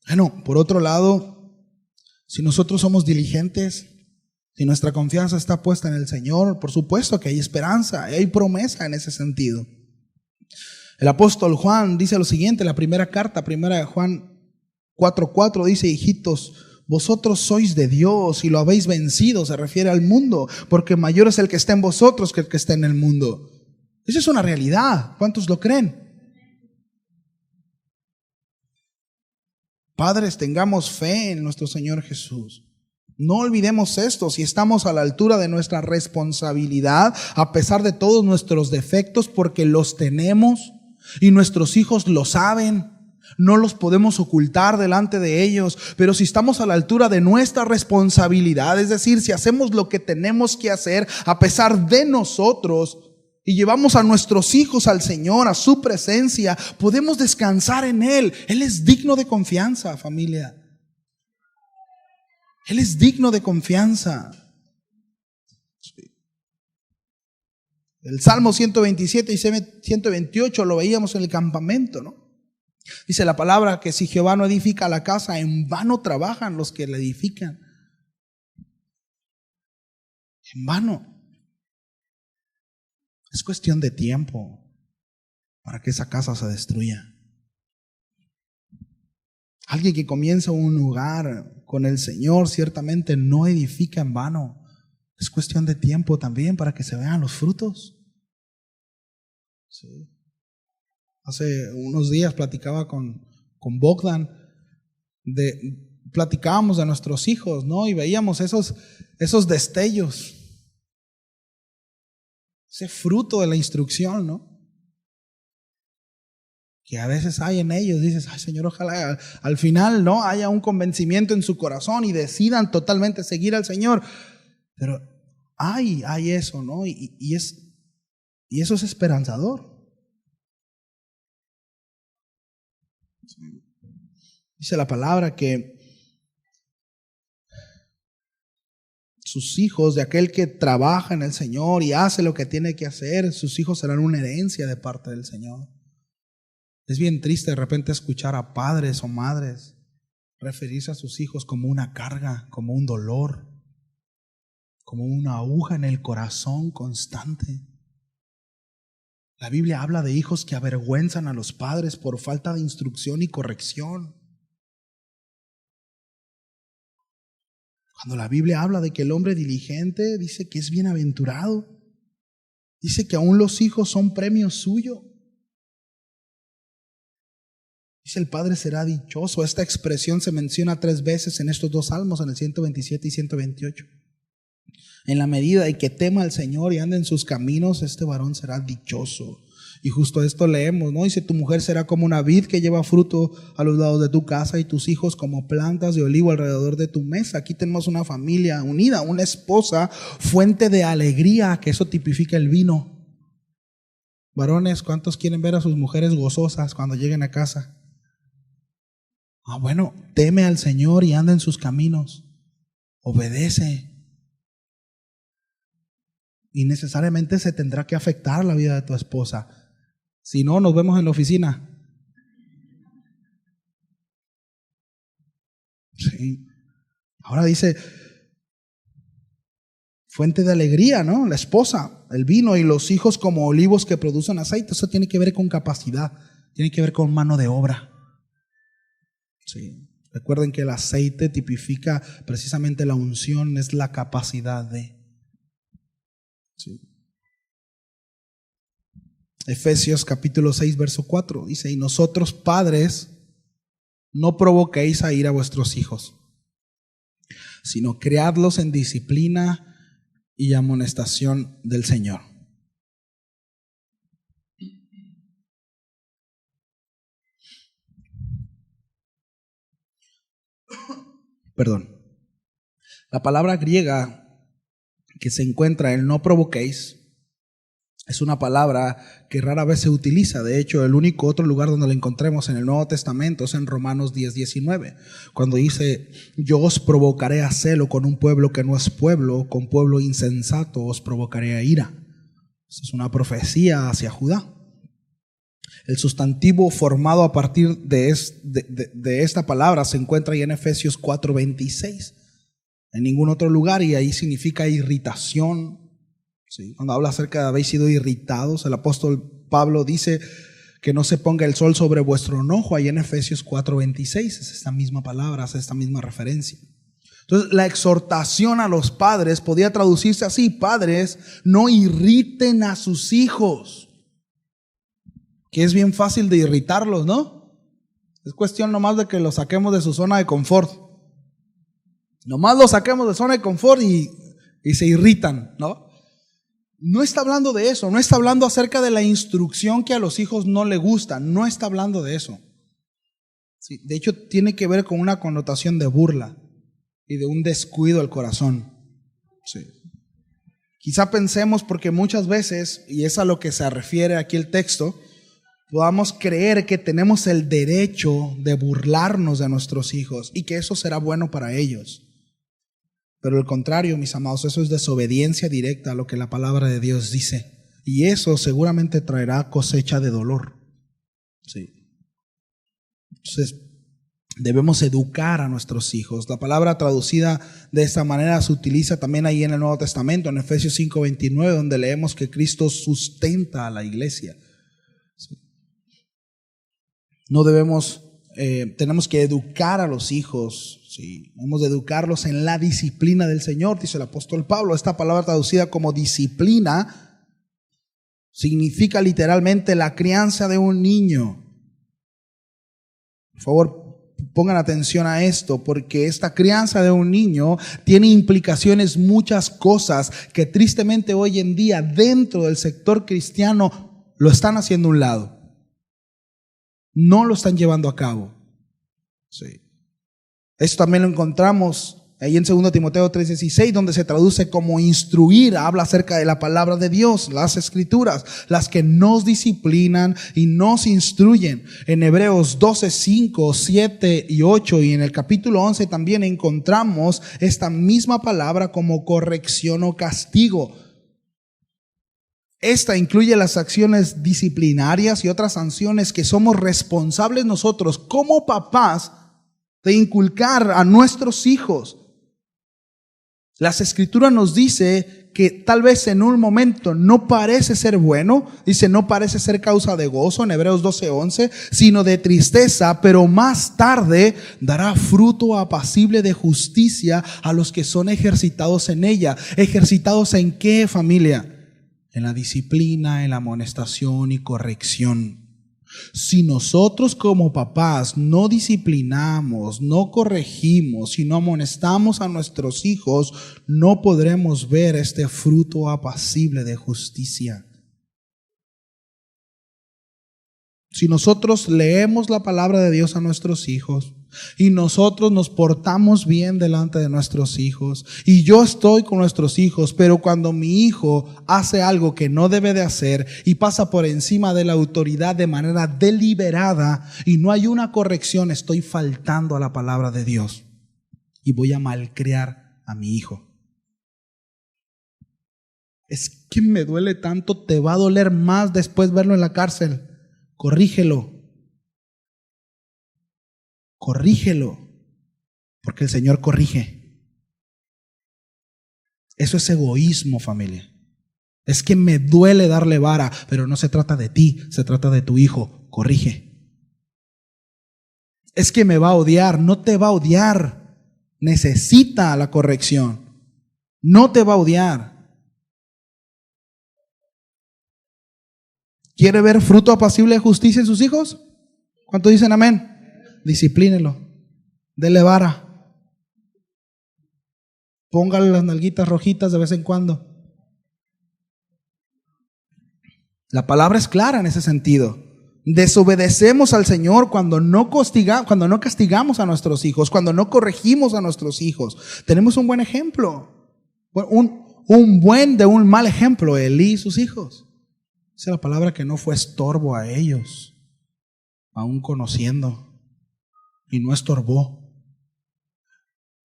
Bueno, por otro lado, Si nosotros somos diligentes, si nuestra confianza está puesta en el Señor, por supuesto que hay esperanza, hay promesa en ese sentido. El apóstol Juan dice lo siguiente, la primera carta, primera de Juan 4:4, dice: hijitos, vosotros sois de Dios y lo habéis vencido, se refiere al mundo, porque mayor es el que está en vosotros que el que está en el mundo. Esa es una realidad. ¿Cuántos lo creen? Padres, tengamos fe en nuestro Señor Jesús. No olvidemos esto, si estamos a la altura de nuestra responsabilidad, a pesar de todos nuestros defectos, porque los tenemos y nuestros hijos lo saben, no los podemos ocultar delante de ellos, pero si estamos a la altura de nuestra responsabilidad, es decir, si hacemos lo que tenemos que hacer a pesar de nosotros y llevamos a nuestros hijos al Señor, a su presencia, podemos descansar en Él. Él es digno de confianza, familia. Él es digno de confianza. El Salmo 127 y 128 lo veíamos en el campamento, ¿no? Dice la palabra que si Jehová no edifica la casa, en vano trabajan los que la edifican. En vano. Es cuestión de tiempo para que esa casa se destruya. Alguien que comienza un lugar con el Señor ciertamente no edifica en vano. Es cuestión de tiempo también para que se vean los frutos. Sí. Hace unos días platicaba con Bogdan, platicábamos de nuestros hijos, ¿no? Y veíamos esos destellos, ese fruto de la instrucción, ¿no? Que a veces hay en ellos. Dices: ay, Señor, ojalá al final no haya un convencimiento en su corazón y decidan totalmente seguir al Señor. Pero hay eso, ¿no? Y eso es esperanzador. Dice la palabra que sus hijos, de aquel que trabaja en el Señor y hace lo que tiene que hacer, sus hijos serán una herencia de parte del Señor. Es bien triste de repente escuchar a padres o madres referirse a sus hijos como una carga, como un dolor, como una aguja en el corazón constante. La Biblia habla de hijos que avergüenzan a los padres por falta de instrucción y corrección. Cuando la Biblia habla de que el hombre diligente, dice que es bienaventurado. Dice que aún los hijos son premio suyo. Dice: el padre será dichoso. Esta expresión se menciona 3 veces en estos 2 salmos, en el 127 y 128. En la medida en que tema al Señor y ande en sus caminos, este varón será dichoso. Y justo esto leemos, ¿no? Dice: tu mujer será como una vid que lleva fruto a los lados de tu casa, y tus hijos como plantas de olivo alrededor de tu mesa. Aquí tenemos una familia unida, una esposa, fuente de alegría, que eso tipifica el vino. Varones, ¿cuántos quieren ver a sus mujeres gozosas cuando lleguen a casa? Bueno, teme al Señor y anda en sus caminos. Obedece. Y necesariamente se tendrá que afectar la vida de tu esposa. Si no, nos vemos en la oficina. Sí. Ahora dice: fuente de alegría, ¿no? La esposa, el vino, y los hijos como olivos que producen aceite. Eso tiene que ver con capacidad, tiene que ver con mano de obra. Sí. Recuerden que el aceite tipifica precisamente la unción, es la capacidad de. Sí. Efesios capítulo 6 verso 4 dice: y nosotros, padres, no provoquéis a ira a vuestros hijos, sino criadlos en disciplina y amonestación del Señor. Perdón. La palabra griega que se encuentra en no provoquéis es una palabra que rara vez se utiliza. De hecho, el único otro lugar donde la encontremos en el Nuevo Testamento es en Romanos 10:19, cuando dice: yo os provocaré a celo con un pueblo que no es pueblo, con pueblo insensato os provocaré a ira. Esa es una profecía hacia Judá. El sustantivo formado a partir de esta palabra se encuentra ahí en Efesios 4:26. en ningún otro lugar, y ahí significa irritación. ¿Sí? Cuando habla acerca de haber sido irritados, el apóstol Pablo dice que no se ponga el sol sobre vuestro enojo, ahí en Efesios 4:26, es esta misma palabra, es esta misma referencia. Entonces, la exhortación a los padres podía traducirse así: padres, no irriten a sus hijos. Que es bien fácil de irritarlos, ¿no? Es cuestión nomás de que los saquemos de su zona de confort. Nomás los saquemos de zona de confort y se irritan, ¿no? No está hablando de eso, no está hablando acerca de la instrucción que a los hijos no le gusta, no está hablando de eso. Sí, de hecho, tiene que ver con una connotación de burla y de un descuido al corazón. Sí. Quizá pensemos, porque muchas veces, y es a lo que se refiere aquí el texto, podamos creer que tenemos el derecho de burlarnos de nuestros hijos y que eso será bueno para ellos. Pero al contrario, mis amados, eso es desobediencia directa a lo que la palabra de Dios dice. Y eso seguramente traerá cosecha de dolor. Sí. Entonces, debemos educar a nuestros hijos. La palabra traducida de esta manera se utiliza también ahí en el Nuevo Testamento, en Efesios 5:29, donde leemos que Cristo sustenta a la iglesia. Sí. No debemos, tenemos que educar a los hijos, sí. Debemos de educarlos en la disciplina del Señor, dice el apóstol Pablo. Esta palabra traducida como disciplina significa literalmente la crianza de un niño. Por favor, pongan atención a esto, porque esta crianza de un niño tiene implicaciones, muchas cosas que tristemente hoy en día dentro del sector cristiano lo están haciendo a un lado. No lo están llevando a cabo. Sí. Esto también lo encontramos ahí en 2 Timoteo 3:16, donde se traduce como instruir. Habla acerca de la palabra de Dios, las escrituras, las que nos disciplinan y nos instruyen. En Hebreos 12:5, 7 y 8, y en el capítulo 11 también encontramos esta misma palabra como corrección o castigo. Esta incluye las acciones disciplinarias y otras sanciones que somos responsables nosotros como papás de inculcar a nuestros hijos. Las escrituras nos dice que tal vez en un momento no parece ser bueno, dice no parece ser causa de gozo en Hebreos 12:11, sino de tristeza, pero más tarde dará fruto apacible de justicia a los que son ejercitados en ella. ¿Ejercitados en qué, familia? En la disciplina, en la amonestación y corrección. Si nosotros como papás no disciplinamos, no corregimos y no amonestamos a nuestros hijos, no podremos ver este fruto apacible de justicia. Si nosotros leemos la palabra de Dios a nuestros hijos y nosotros nos portamos bien delante de nuestros hijos, y yo estoy con nuestros hijos, pero cuando mi hijo hace algo que no debe de hacer y pasa por encima de la autoridad de manera deliberada y no hay una corrección, estoy faltando a la palabra de Dios y voy a malcriar a mi hijo. Es que me duele tanto, te va a doler más después verlo en la cárcel. Corrígelo. Corrígelo, porque el Señor corrige. Eso es egoísmo, familia. Es que me duele darle vara, pero no se trata de ti, se trata de tu hijo. Corrige. Es que me va a odiar, no te va a odiar. Necesita la corrección. No te va a odiar. ¿Quiere ver fruto apacible de justicia en sus hijos? ¿Cuántos dicen amén? Disciplínelo, dele vara, póngale las nalguitas rojitas de vez en cuando. La palabra es clara en ese sentido. Desobedecemos al Señor cuando no castigamos a nuestros hijos, cuando no corregimos a nuestros hijos. Tenemos un buen ejemplo, un buen de un mal ejemplo, Elí y sus hijos. Esa es la palabra que no fue estorbo a ellos, aún conociendo. Y no estorbó.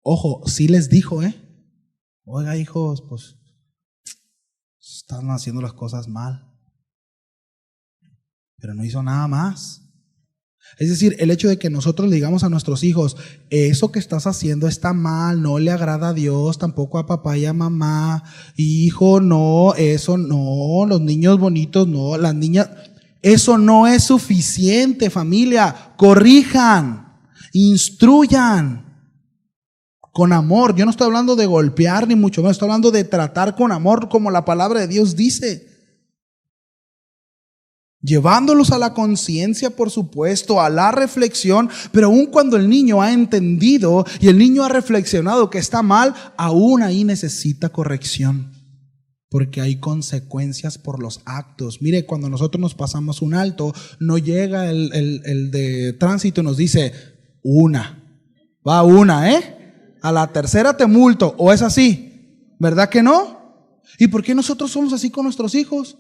Ojo, sí les dijo, oiga, hijos, pues están haciendo las cosas mal. Pero no hizo nada más. Es decir, el hecho de que nosotros le digamos a nuestros hijos, eso que estás haciendo está mal, no le agrada a Dios, tampoco a papá y a mamá, hijo, no, eso no, los niños bonitos no, las niñas, eso no es suficiente, familia, corrijan, instruyan con amor. Yo no estoy hablando de golpear ni mucho menos, estoy hablando de tratar con amor como la palabra de Dios dice. Llevándolos a la conciencia, por supuesto, a la reflexión, pero aun cuando el niño ha entendido y el niño ha reflexionado que está mal, aún ahí necesita corrección, porque hay consecuencias por los actos. Mire, cuando nosotros nos pasamos un alto, no llega el de tránsito y nos dice, va una, a la tercera te multo, o es así, ¿verdad que no? ¿Y por qué nosotros somos así con nuestros hijos?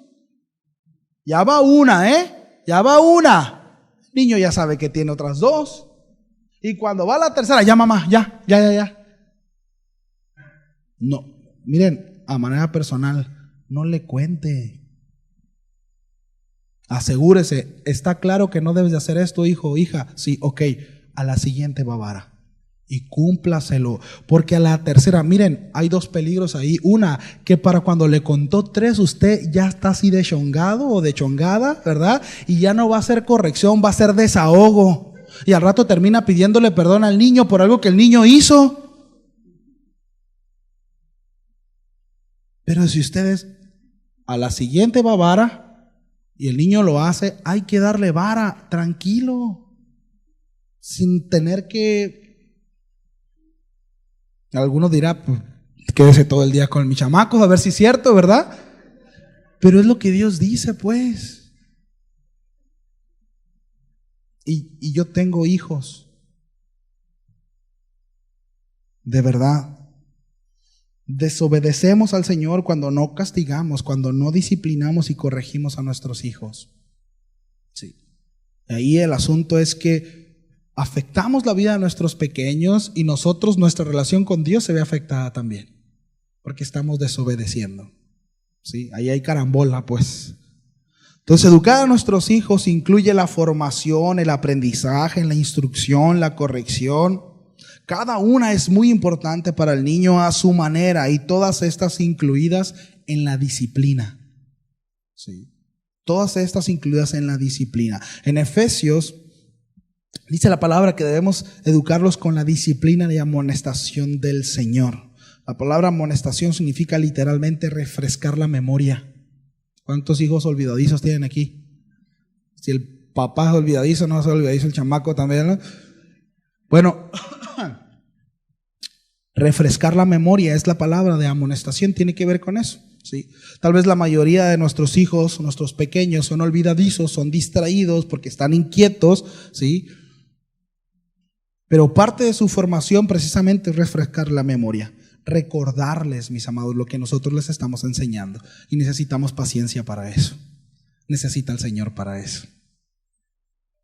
Ya va una, ya va una. El niño ya sabe que tiene otras dos. Y cuando va la tercera, ya mamá, ya. No, miren, a manera personal, no le cuente. Asegúrese, está claro que no debes de hacer esto, hijo o hija. Sí, ok, a la siguiente va vara. Y cúmplaselo, porque a la tercera, miren, hay dos peligros ahí. Una, que para cuando le contó 3, usted ya está así de chongado o de chongada, ¿verdad? Y ya no va a ser corrección, va a ser desahogo. Y al rato termina pidiéndole perdón al niño por algo que el niño hizo. Pero si ustedes a la siguiente va vara y el niño lo hace, hay que darle vara, tranquilo, sin tener que... Algunos dirán, pues, quédese todo el día con mis chamacos, a ver si es cierto, ¿verdad? Pero es lo que Dios dice, pues. Y yo tengo hijos. De verdad. Desobedecemos al Señor cuando no castigamos, cuando no disciplinamos y corregimos a nuestros hijos. Sí. Ahí el asunto es que afectamos la vida de nuestros pequeños y nosotros, nuestra relación con Dios se ve afectada también, porque estamos desobedeciendo. ¿Sí? Ahí hay carambola, pues. Entonces, educar a nuestros hijos incluye la formación, el aprendizaje, la instrucción, la corrección. Cada una es muy importante para el niño a su manera, y todas estas incluidas en la disciplina. ¿Sí? Todas estas incluidas en la disciplina. En Efesios dice la palabra que debemos educarlos con la disciplina y amonestación del Señor. La palabra amonestación significa literalmente refrescar la memoria. ¿Cuántos hijos olvidadizos tienen aquí? Si el papá es olvidadizo, no es olvidadizo el chamaco también, ¿no? Bueno, refrescar la memoria es la palabra de amonestación, tiene que ver con eso. ¿Sí? Tal vez la mayoría de nuestros hijos, nuestros pequeños, son olvidadizos, son distraídos porque están inquietos, ¿sí? Pero parte de su formación precisamente es refrescar la memoria, recordarles, mis amados, lo que nosotros les estamos enseñando. Y necesitamos paciencia para eso. Necesita el Señor para eso.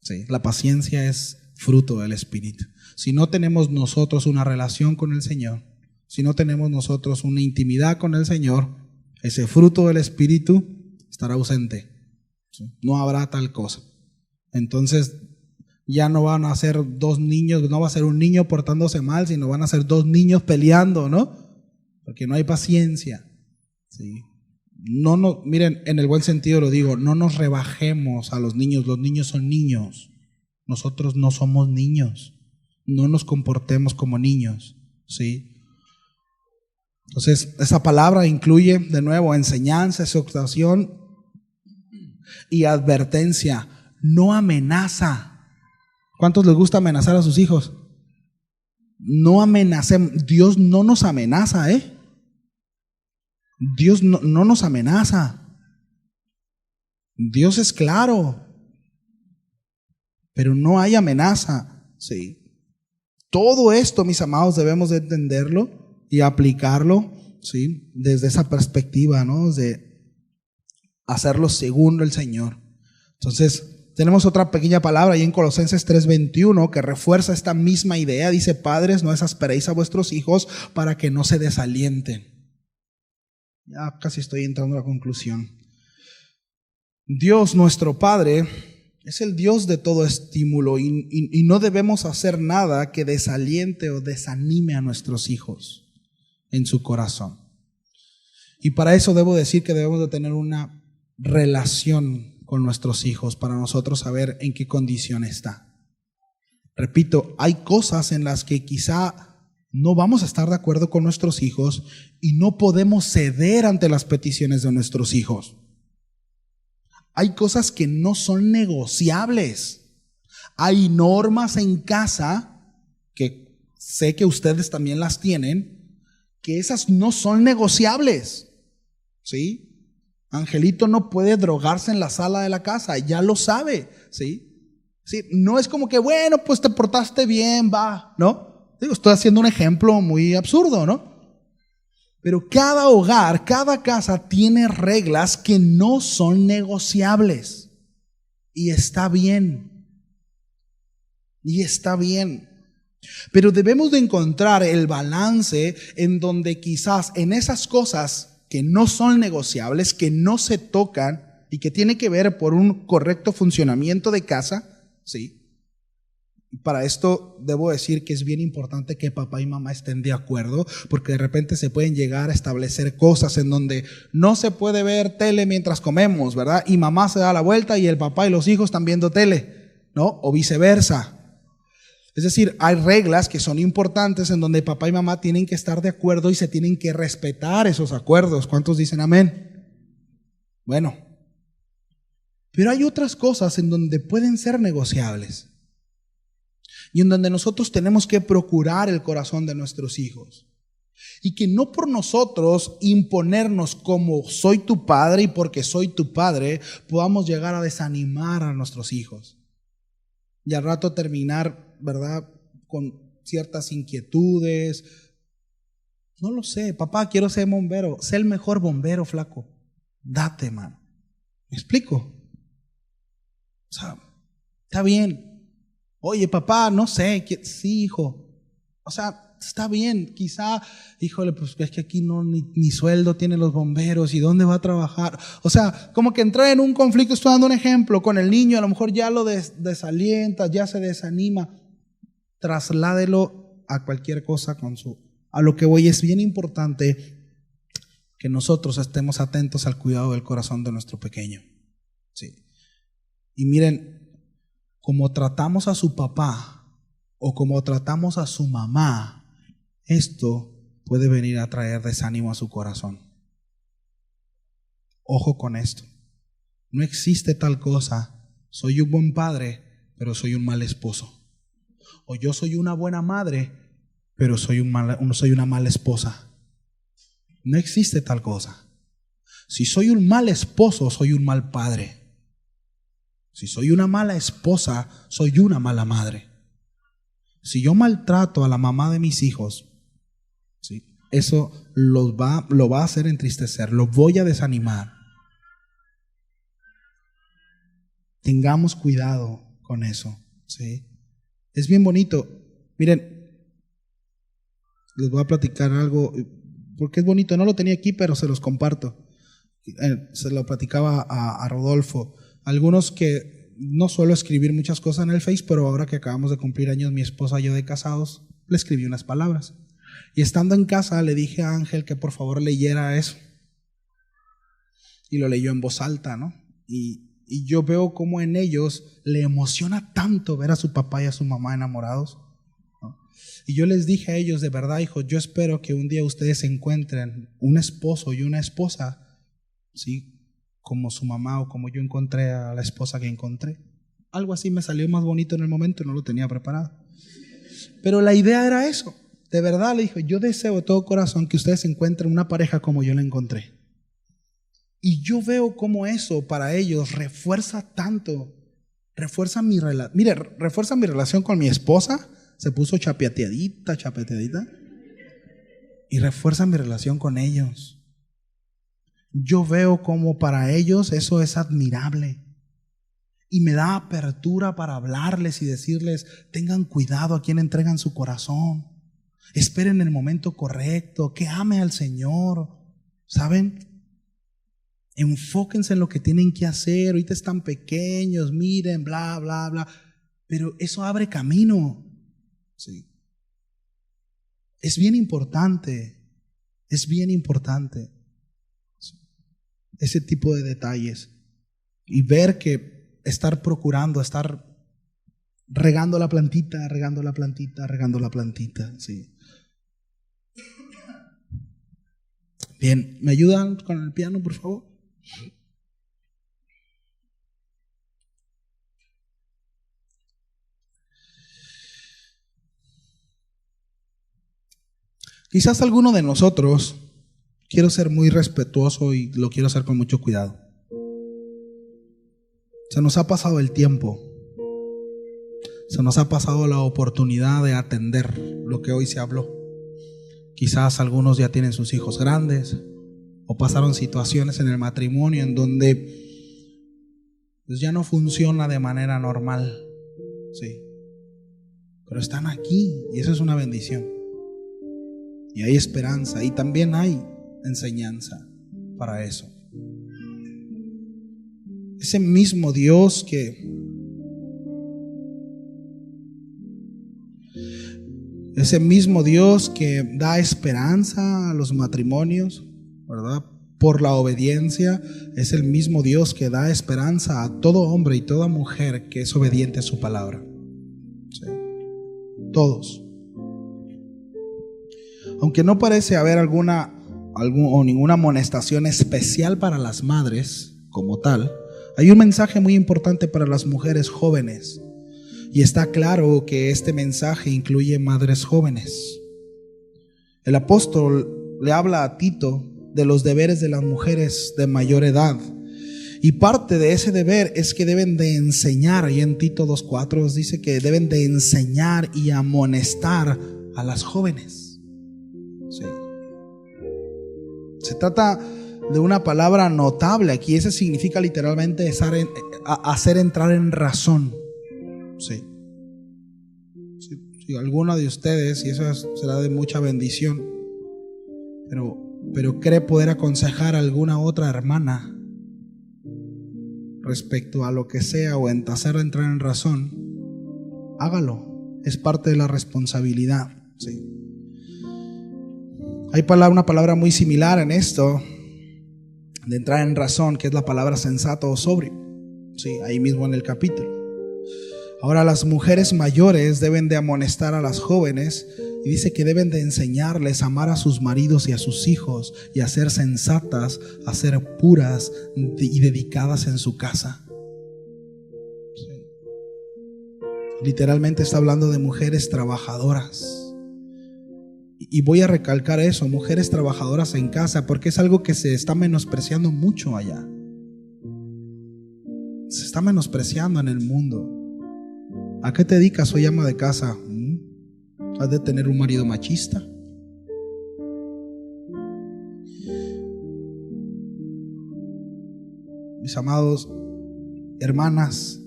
¿Sí? La paciencia es fruto del Espíritu. Si no tenemos nosotros una relación con el Señor, si no tenemos nosotros una intimidad con el Señor, ese fruto del Espíritu estará ausente. ¿Sí? No habrá tal cosa. Entonces, ya no van a ser 2 niños, no va a ser un niño portándose mal, sino van a ser 2 niños peleando, ¿no? Porque no hay paciencia. ¿Sí? Miren, en el buen sentido lo digo, no nos rebajemos a los niños son niños. Nosotros no somos niños. No nos comportemos como niños. ¿Sí? Entonces, esa palabra incluye, de nuevo, enseñanza, exhortación y advertencia. No amenaza. ¿Cuántos les gusta amenazar a sus hijos? No amenacemos. Dios no nos amenaza, Dios no nos amenaza. Dios es claro, pero no hay amenaza. Sí. Todo esto, mis amados, debemos de entenderlo y aplicarlo, ¿sí? Desde esa perspectiva, ¿no? De hacerlo según el Señor. Entonces, tenemos otra pequeña palabra ahí en Colosenses 3:21 que refuerza esta misma idea. Dice: padres, no exasperéis a vuestros hijos para que no se desalienten. Ya casi estoy entrando a la conclusión. Dios, nuestro Padre, Es el Dios de todo estímulo y no debemos hacer nada que desaliente o desanime a nuestros hijos en su corazón. Y para eso debo decir que debemos de tener una relación con nuestros hijos para nosotros saber en qué condición está. Repito, hay cosas en las que quizá no vamos a estar de acuerdo con nuestros hijos y no podemos ceder ante las peticiones de nuestros hijos. Hay cosas que no son negociables. Hay normas en casa, que sé que ustedes también las tienen, que esas no son negociables. ¿Sí? Angelito no puede drogarse en la sala de la casa, ya lo sabe. ¿Sí? ¿Sí? No es como que, bueno, pues te portaste bien, va, ¿no? Digo, estoy haciendo un ejemplo muy absurdo, ¿no? Pero cada hogar, cada casa tiene reglas que no son negociables. Y está bien. Y está bien. Pero debemos de encontrar el balance en donde quizás en esas cosas que no son negociables, que no se tocan y que tiene que ver por un correcto funcionamiento de casa, ¿sí? Para esto debo decir que es bien importante que papá y mamá estén de acuerdo, porque de repente se pueden llegar a establecer cosas en donde no se puede ver tele mientras comemos, ¿verdad? Y mamá se da la vuelta y el papá y los hijos están viendo tele, ¿no? O viceversa. Es decir, hay reglas que son importantes en donde papá y mamá tienen que estar de acuerdo y se tienen que respetar esos acuerdos. ¿Cuántos dicen amén? Bueno, pero hay otras cosas en donde pueden ser negociables y en donde nosotros tenemos que procurar el corazón de nuestros hijos. Y que no por nosotros imponernos como soy tu padre y porque soy tu padre, podamos llegar a desanimar a nuestros hijos. Y al rato terminar, ¿verdad?, con ciertas inquietudes. No lo sé, papá, quiero ser bombero. Sé el mejor bombero, flaco. Date, man. ¿Me explico? O sea, está bien. Oye, papá, no sé. Sí, hijo. O sea, está bien. Quizá, híjole, pues es que aquí no ni sueldo tienen los bomberos. ¿Y dónde va a trabajar? O sea, como que entrar en un conflicto. Estoy dando un ejemplo con el niño. A lo mejor ya lo desalienta, ya se desanima. Trasládelo a cualquier cosa a lo que voy. Es bien importante que nosotros estemos atentos al cuidado del corazón de nuestro pequeño. Sí. Y miren, como tratamos a su papá o como tratamos a su mamá, esto puede venir a traer desánimo a su corazón. Ojo con esto. No existe tal cosa. Soy un buen padre, pero soy un mal esposo. O yo soy una buena madre, pero soy una mala esposa. No existe tal cosa. Si soy un mal esposo, soy un mal padre. Si soy una mala esposa, soy una mala madre. Si yo maltrato a la mamá de mis hijos, ¿sí?, eso lo va a hacer entristecer, lo voy a desanimar. Tengamos cuidado con eso, ¿sí? Es bien bonito. Miren, les voy a platicar algo, porque es bonito. No lo tenía aquí, pero se los comparto. Se lo platicaba a Rodolfo. Algunos que no suelo escribir muchas cosas en el Face, pero ahora que acabamos de cumplir años mi esposa y yo de casados, le escribí unas palabras. Y estando en casa le dije a Ángel que por favor leyera eso. Y lo leyó en voz alta, ¿no? Y yo veo cómo en ellos le emociona tanto ver a su papá y a su mamá enamorados, ¿no? Y yo les dije a ellos, de verdad, hijos, yo espero que un día ustedes encuentren un esposo y una esposa, ¿sí?, como su mamá o como yo encontré a la esposa que encontré. Algo así me salió más bonito en el momento, no lo tenía preparado. Pero la idea era eso. De verdad le dije, yo deseo de todo corazón que ustedes encuentren una pareja como yo la encontré. Y yo veo cómo eso para ellos refuerza tanto, refuerza mi relación con mi esposa. Se puso chapeteadita, y refuerza mi relación con ellos. Yo veo cómo para ellos eso es admirable y me da apertura para hablarles y decirles, tengan cuidado a quien entregan su corazón, esperen el momento correcto, que ame al Señor, ¿saben? Enfóquense en lo que tienen que hacer. Ahorita están pequeños, miren, bla, bla, bla. Pero eso abre camino. Sí. Es bien importante. Es bien importante. Sí. Ese tipo de detalles. Y ver que estar procurando, estar regando la plantita, regando la plantita, regando la plantita. Sí. Bien, ¿me ayudan con el piano, por favor? Quizás alguno de nosotros, quiero ser muy respetuoso y lo quiero hacer con mucho cuidado. Se nos ha pasado el tiempo. Se nos ha pasado la oportunidad de atender lo que hoy se habló. Quizás algunos ya tienen sus hijos grandes o pasaron situaciones en el matrimonio en donde pues ya no funciona de manera normal. Sí. Pero están aquí y eso es una bendición. Y hay esperanza y también hay enseñanza para eso. Ese mismo Dios que da esperanza a los matrimonios, ¿verdad? Por la obediencia, es el mismo Dios que da esperanza a todo hombre y toda mujer que es obediente a su palabra. ¿Sí? Todos. Aunque no parece haber ninguna amonestación especial para las madres como tal, hay un mensaje muy importante para las mujeres jóvenes. Y está claro que este mensaje incluye madres jóvenes. El apóstol le habla a Tito de los deberes de las mujeres de mayor edad. Y parte de ese deber es que deben de enseñar. Y en Tito 2:4 dice que deben de enseñar y amonestar a las jóvenes. Sí. Se trata de una palabra notable aquí. Ese significa literalmente hacer entrar en razón. Sí. Si alguno de ustedes, y eso será de mucha bendición, pero cree poder aconsejar a alguna otra hermana respecto a lo que sea o en hacer entrar en razón, hágalo. Es parte de la responsabilidad. Sí. Hay una palabra muy similar en esto de entrar en razón, que es la palabra sensato o sobrio. Sí, ahí mismo en el capítulo. Ahora las mujeres mayores deben de amonestar a las jóvenes y dice que deben de enseñarles a amar a sus maridos y a sus hijos y a ser sensatas, a ser puras y dedicadas en su casa. Sí. Literalmente está hablando de mujeres trabajadoras. Y voy a recalcar eso, mujeres trabajadoras en casa, porque es algo que se está menospreciando mucho allá. Se está menospreciando en el mundo. ¿A qué te dedicas? Soy ama de casa. ¿Has de tener un marido machista? Mis amados hermanas,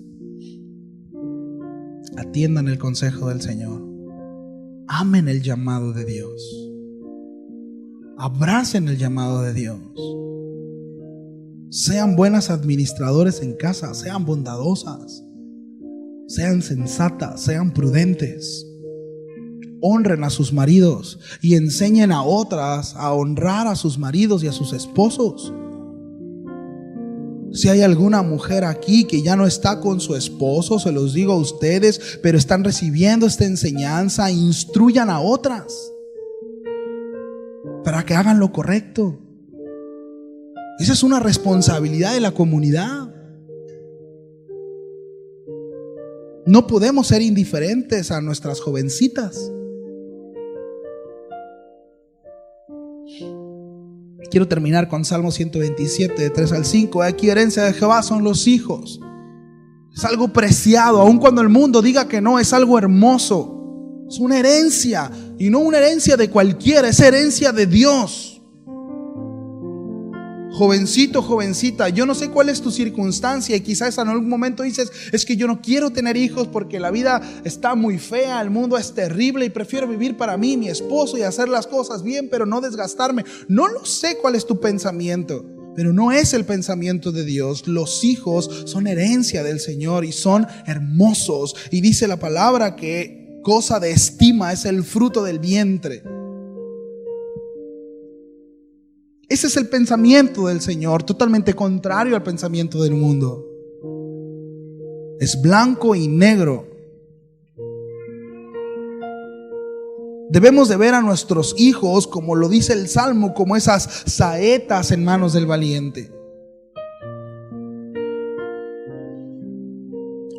atiendan el consejo del Señor. Amen el llamado de Dios. Abracen el llamado de Dios. Sean buenas administradores en casa, sean bondadosas. Sean sensatas, sean prudentes. Honren a sus maridos y enseñen a otras a honrar a sus maridos y a sus esposos. Si hay alguna mujer aquí que ya no está con su esposo, se los digo a ustedes, pero están recibiendo esta enseñanza, instruyan a otras para que hagan lo correcto. Esa es una responsabilidad de la comunidad. No podemos ser indiferentes a nuestras jovencitas. Quiero terminar con Salmo 127, de 3 al 5. Aquí herencia de Jehová son los hijos. Es algo preciado, aun cuando el mundo diga que no, es algo hermoso. Es una herencia, y no una herencia de cualquiera, es herencia de Dios. Jovencito, jovencita, yo no sé cuál es tu circunstancia y quizás en algún momento dices, es que yo no quiero tener hijos porque la vida está muy fea, el mundo es terrible y prefiero vivir para mí, mi esposo, y hacer las cosas bien, pero no desgastarme. No lo sé cuál es tu pensamiento, Pero no es el pensamiento de Dios. Los hijos son herencia del Señor y son hermosos. Y dice la palabra que cosa de estima es el fruto del vientre. Ese es el pensamiento del Señor, totalmente contrario al pensamiento del mundo. Es blanco y negro. Debemos de ver a nuestros hijos, como lo dice el Salmo, como esas saetas en manos del valiente.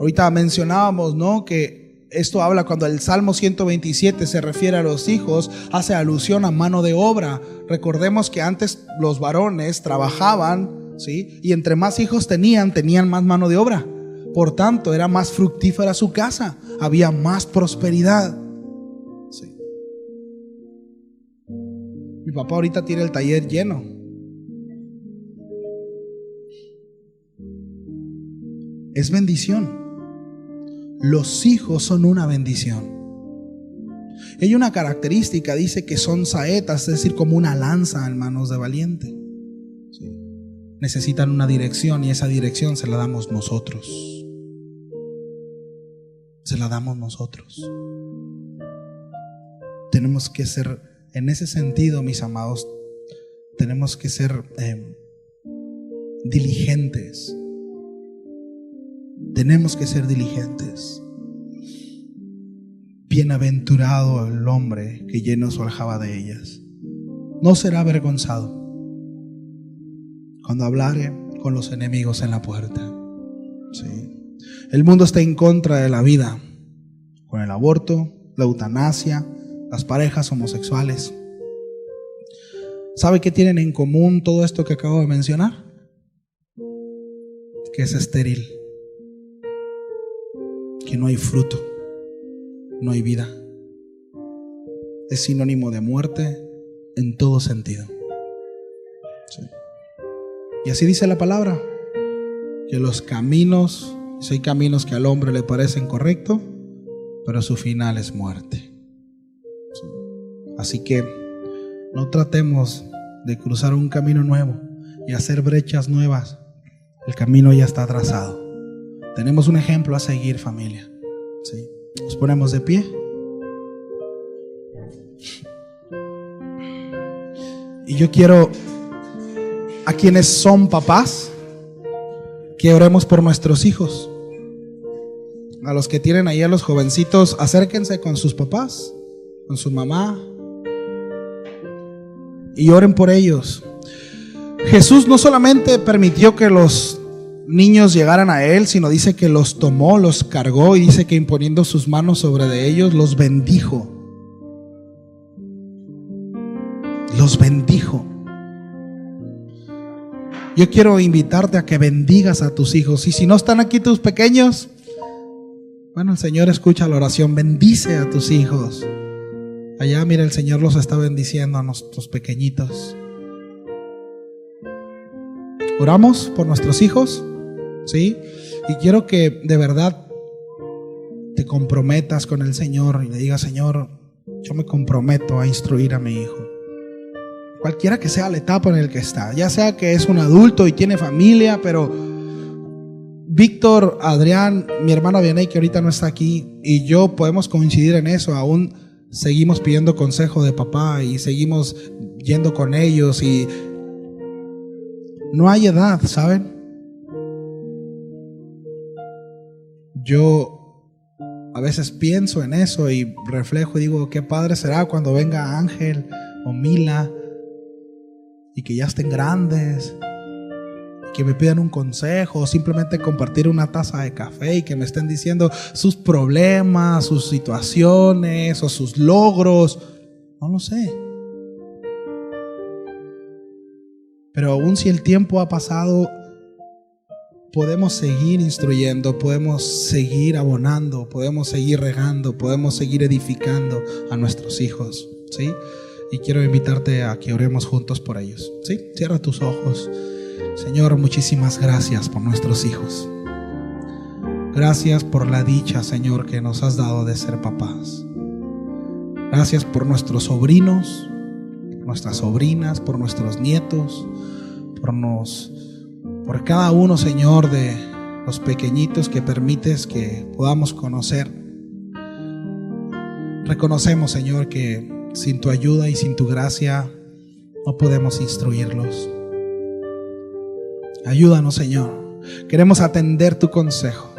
Ahorita mencionábamos, ¿no?, que esto habla cuando el Salmo 127 se refiere a los hijos, hace alusión a mano de obra. Recordemos que antes los varones trabajaban, ¿sí?, y entre más hijos tenían más mano de obra. Por tanto, era más fructífera su casa, había más prosperidad. Sí. Mi papá ahorita tiene el taller lleno. Es bendición. Los hijos son una bendición. Hay una característica, dice que son saetas, es decir, como una lanza en manos de valiente. Sí. Necesitan una dirección y esa dirección se la damos nosotros. Se la damos nosotros. Tenemos que ser, en ese sentido, mis amados, tenemos que ser diligentes. Tenemos que ser diligentes. Bienaventurado el hombre que llena su aljaba de ellas. No será avergonzado cuando hablare con los enemigos en la puerta. Sí. El mundo está en contra de la vida, con el aborto, la eutanasia, las parejas homosexuales. ¿Sabe qué tienen en común todo esto que acabo de mencionar? Que es estéril, que no hay fruto, no hay vida. Es sinónimo de muerte en todo sentido. Sí. Y así dice la palabra, que los caminos, hay caminos que al hombre le parecen correctos, pero su final es muerte. Sí. Así que no tratemos de cruzar un camino nuevo y hacer brechas nuevas. El camino ya está trazado. Tenemos un ejemplo a seguir, familia. ¿Sí? Nos ponemos de pie. Y yo quiero, a quienes son papás, que oremos por nuestros hijos. A los que tienen ahí a los jovencitos, acérquense con sus papás, con su mamá, y oren por ellos. Jesús no solamente permitió que los niños llegaran a Él, sino dice que los tomó, los cargó, y dice que imponiendo sus manos sobre de ellos, los bendijo. Los bendijo. Yo quiero invitarte a que bendigas a tus hijos. Y si no están aquí tus pequeños, bueno, el Señor escucha la oración. Bendice a tus hijos. Allá, mira, el Señor los está bendiciendo a nuestros pequeñitos. Oramos por nuestros hijos, ¿sí? Y quiero que de verdad te comprometas con el Señor y le digas: Señor, yo me comprometo a instruir a mi hijo. Cualquiera que sea la etapa en la que está, ya sea que es un adulto y tiene familia, pero Víctor, Adrián, mi hermana Vianey, que ahorita no está aquí, y yo podemos coincidir en eso. Aún seguimos pidiendo consejo de papá y seguimos yendo con ellos, y no hay edad, ¿saben? Yo a veces pienso en eso y reflejo y digo: qué padre será cuando venga Ángel o Mila y que ya estén grandes, que me pidan un consejo o simplemente compartir una taza de café y que me estén diciendo sus problemas, sus situaciones o sus logros. No lo sé. Pero aún si el tiempo ha pasado, podemos seguir instruyendo, podemos seguir abonando, podemos seguir regando, podemos seguir edificando a nuestros hijos, ¿sí? Y quiero invitarte a que oremos juntos por ellos, ¿sí? Cierra tus ojos. Señor, muchísimas gracias por nuestros hijos. Gracias por la dicha, Señor, que nos has dado de ser papás. Gracias por nuestros sobrinos, nuestras sobrinas, por nuestros nietos, por cada uno, Señor, de los pequeñitos que permites que podamos conocer. Reconocemos, Señor, que sin tu ayuda y sin tu gracia no podemos instruirlos. Ayúdanos, Señor. Queremos atender tu consejo.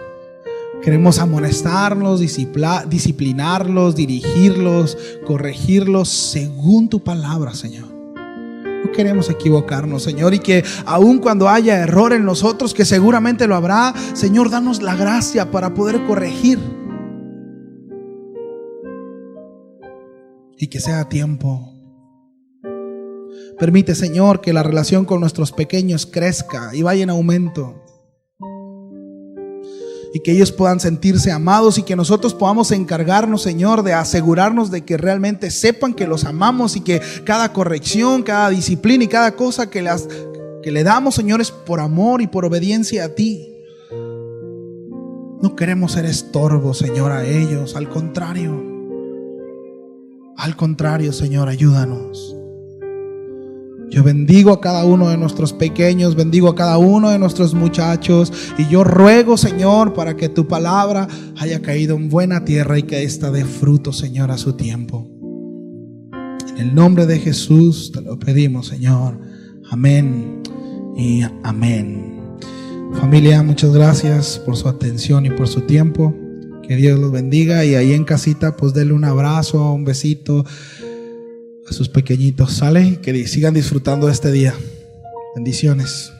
Queremos amonestarlos, disciplinarlos, dirigirlos, corregirlos según tu palabra, Señor. No queremos equivocarnos, Señor, y que aun cuando haya error en nosotros, que seguramente lo habrá, Señor, danos la gracia para poder corregir. Y que sea a tiempo. Permite, Señor, que la relación con nuestros pequeños crezca y vaya en aumento. Y que ellos puedan sentirse amados y que nosotros podamos encargarnos, Señor, de asegurarnos de que realmente sepan que los amamos y que cada corrección, cada disciplina y cada cosa que le damos, Señor, es por amor y por obediencia a ti. No queremos ser estorbos, Señor, a ellos. Al contrario, Señor, ayúdanos. Yo bendigo a cada uno de nuestros pequeños, bendigo a cada uno de nuestros muchachos, y yo ruego, Señor, para que tu palabra haya caído en buena tierra y que ésta dé fruto, Señor, a su tiempo. En el nombre de Jesús te lo pedimos, Señor. Amén y amén. Familia, muchas gracias por su atención y por su tiempo. Que Dios los bendiga, y ahí en casita pues denle un abrazo, un besito a sus pequeñitos, ¿sale? Que sigan disfrutando de este día. Bendiciones.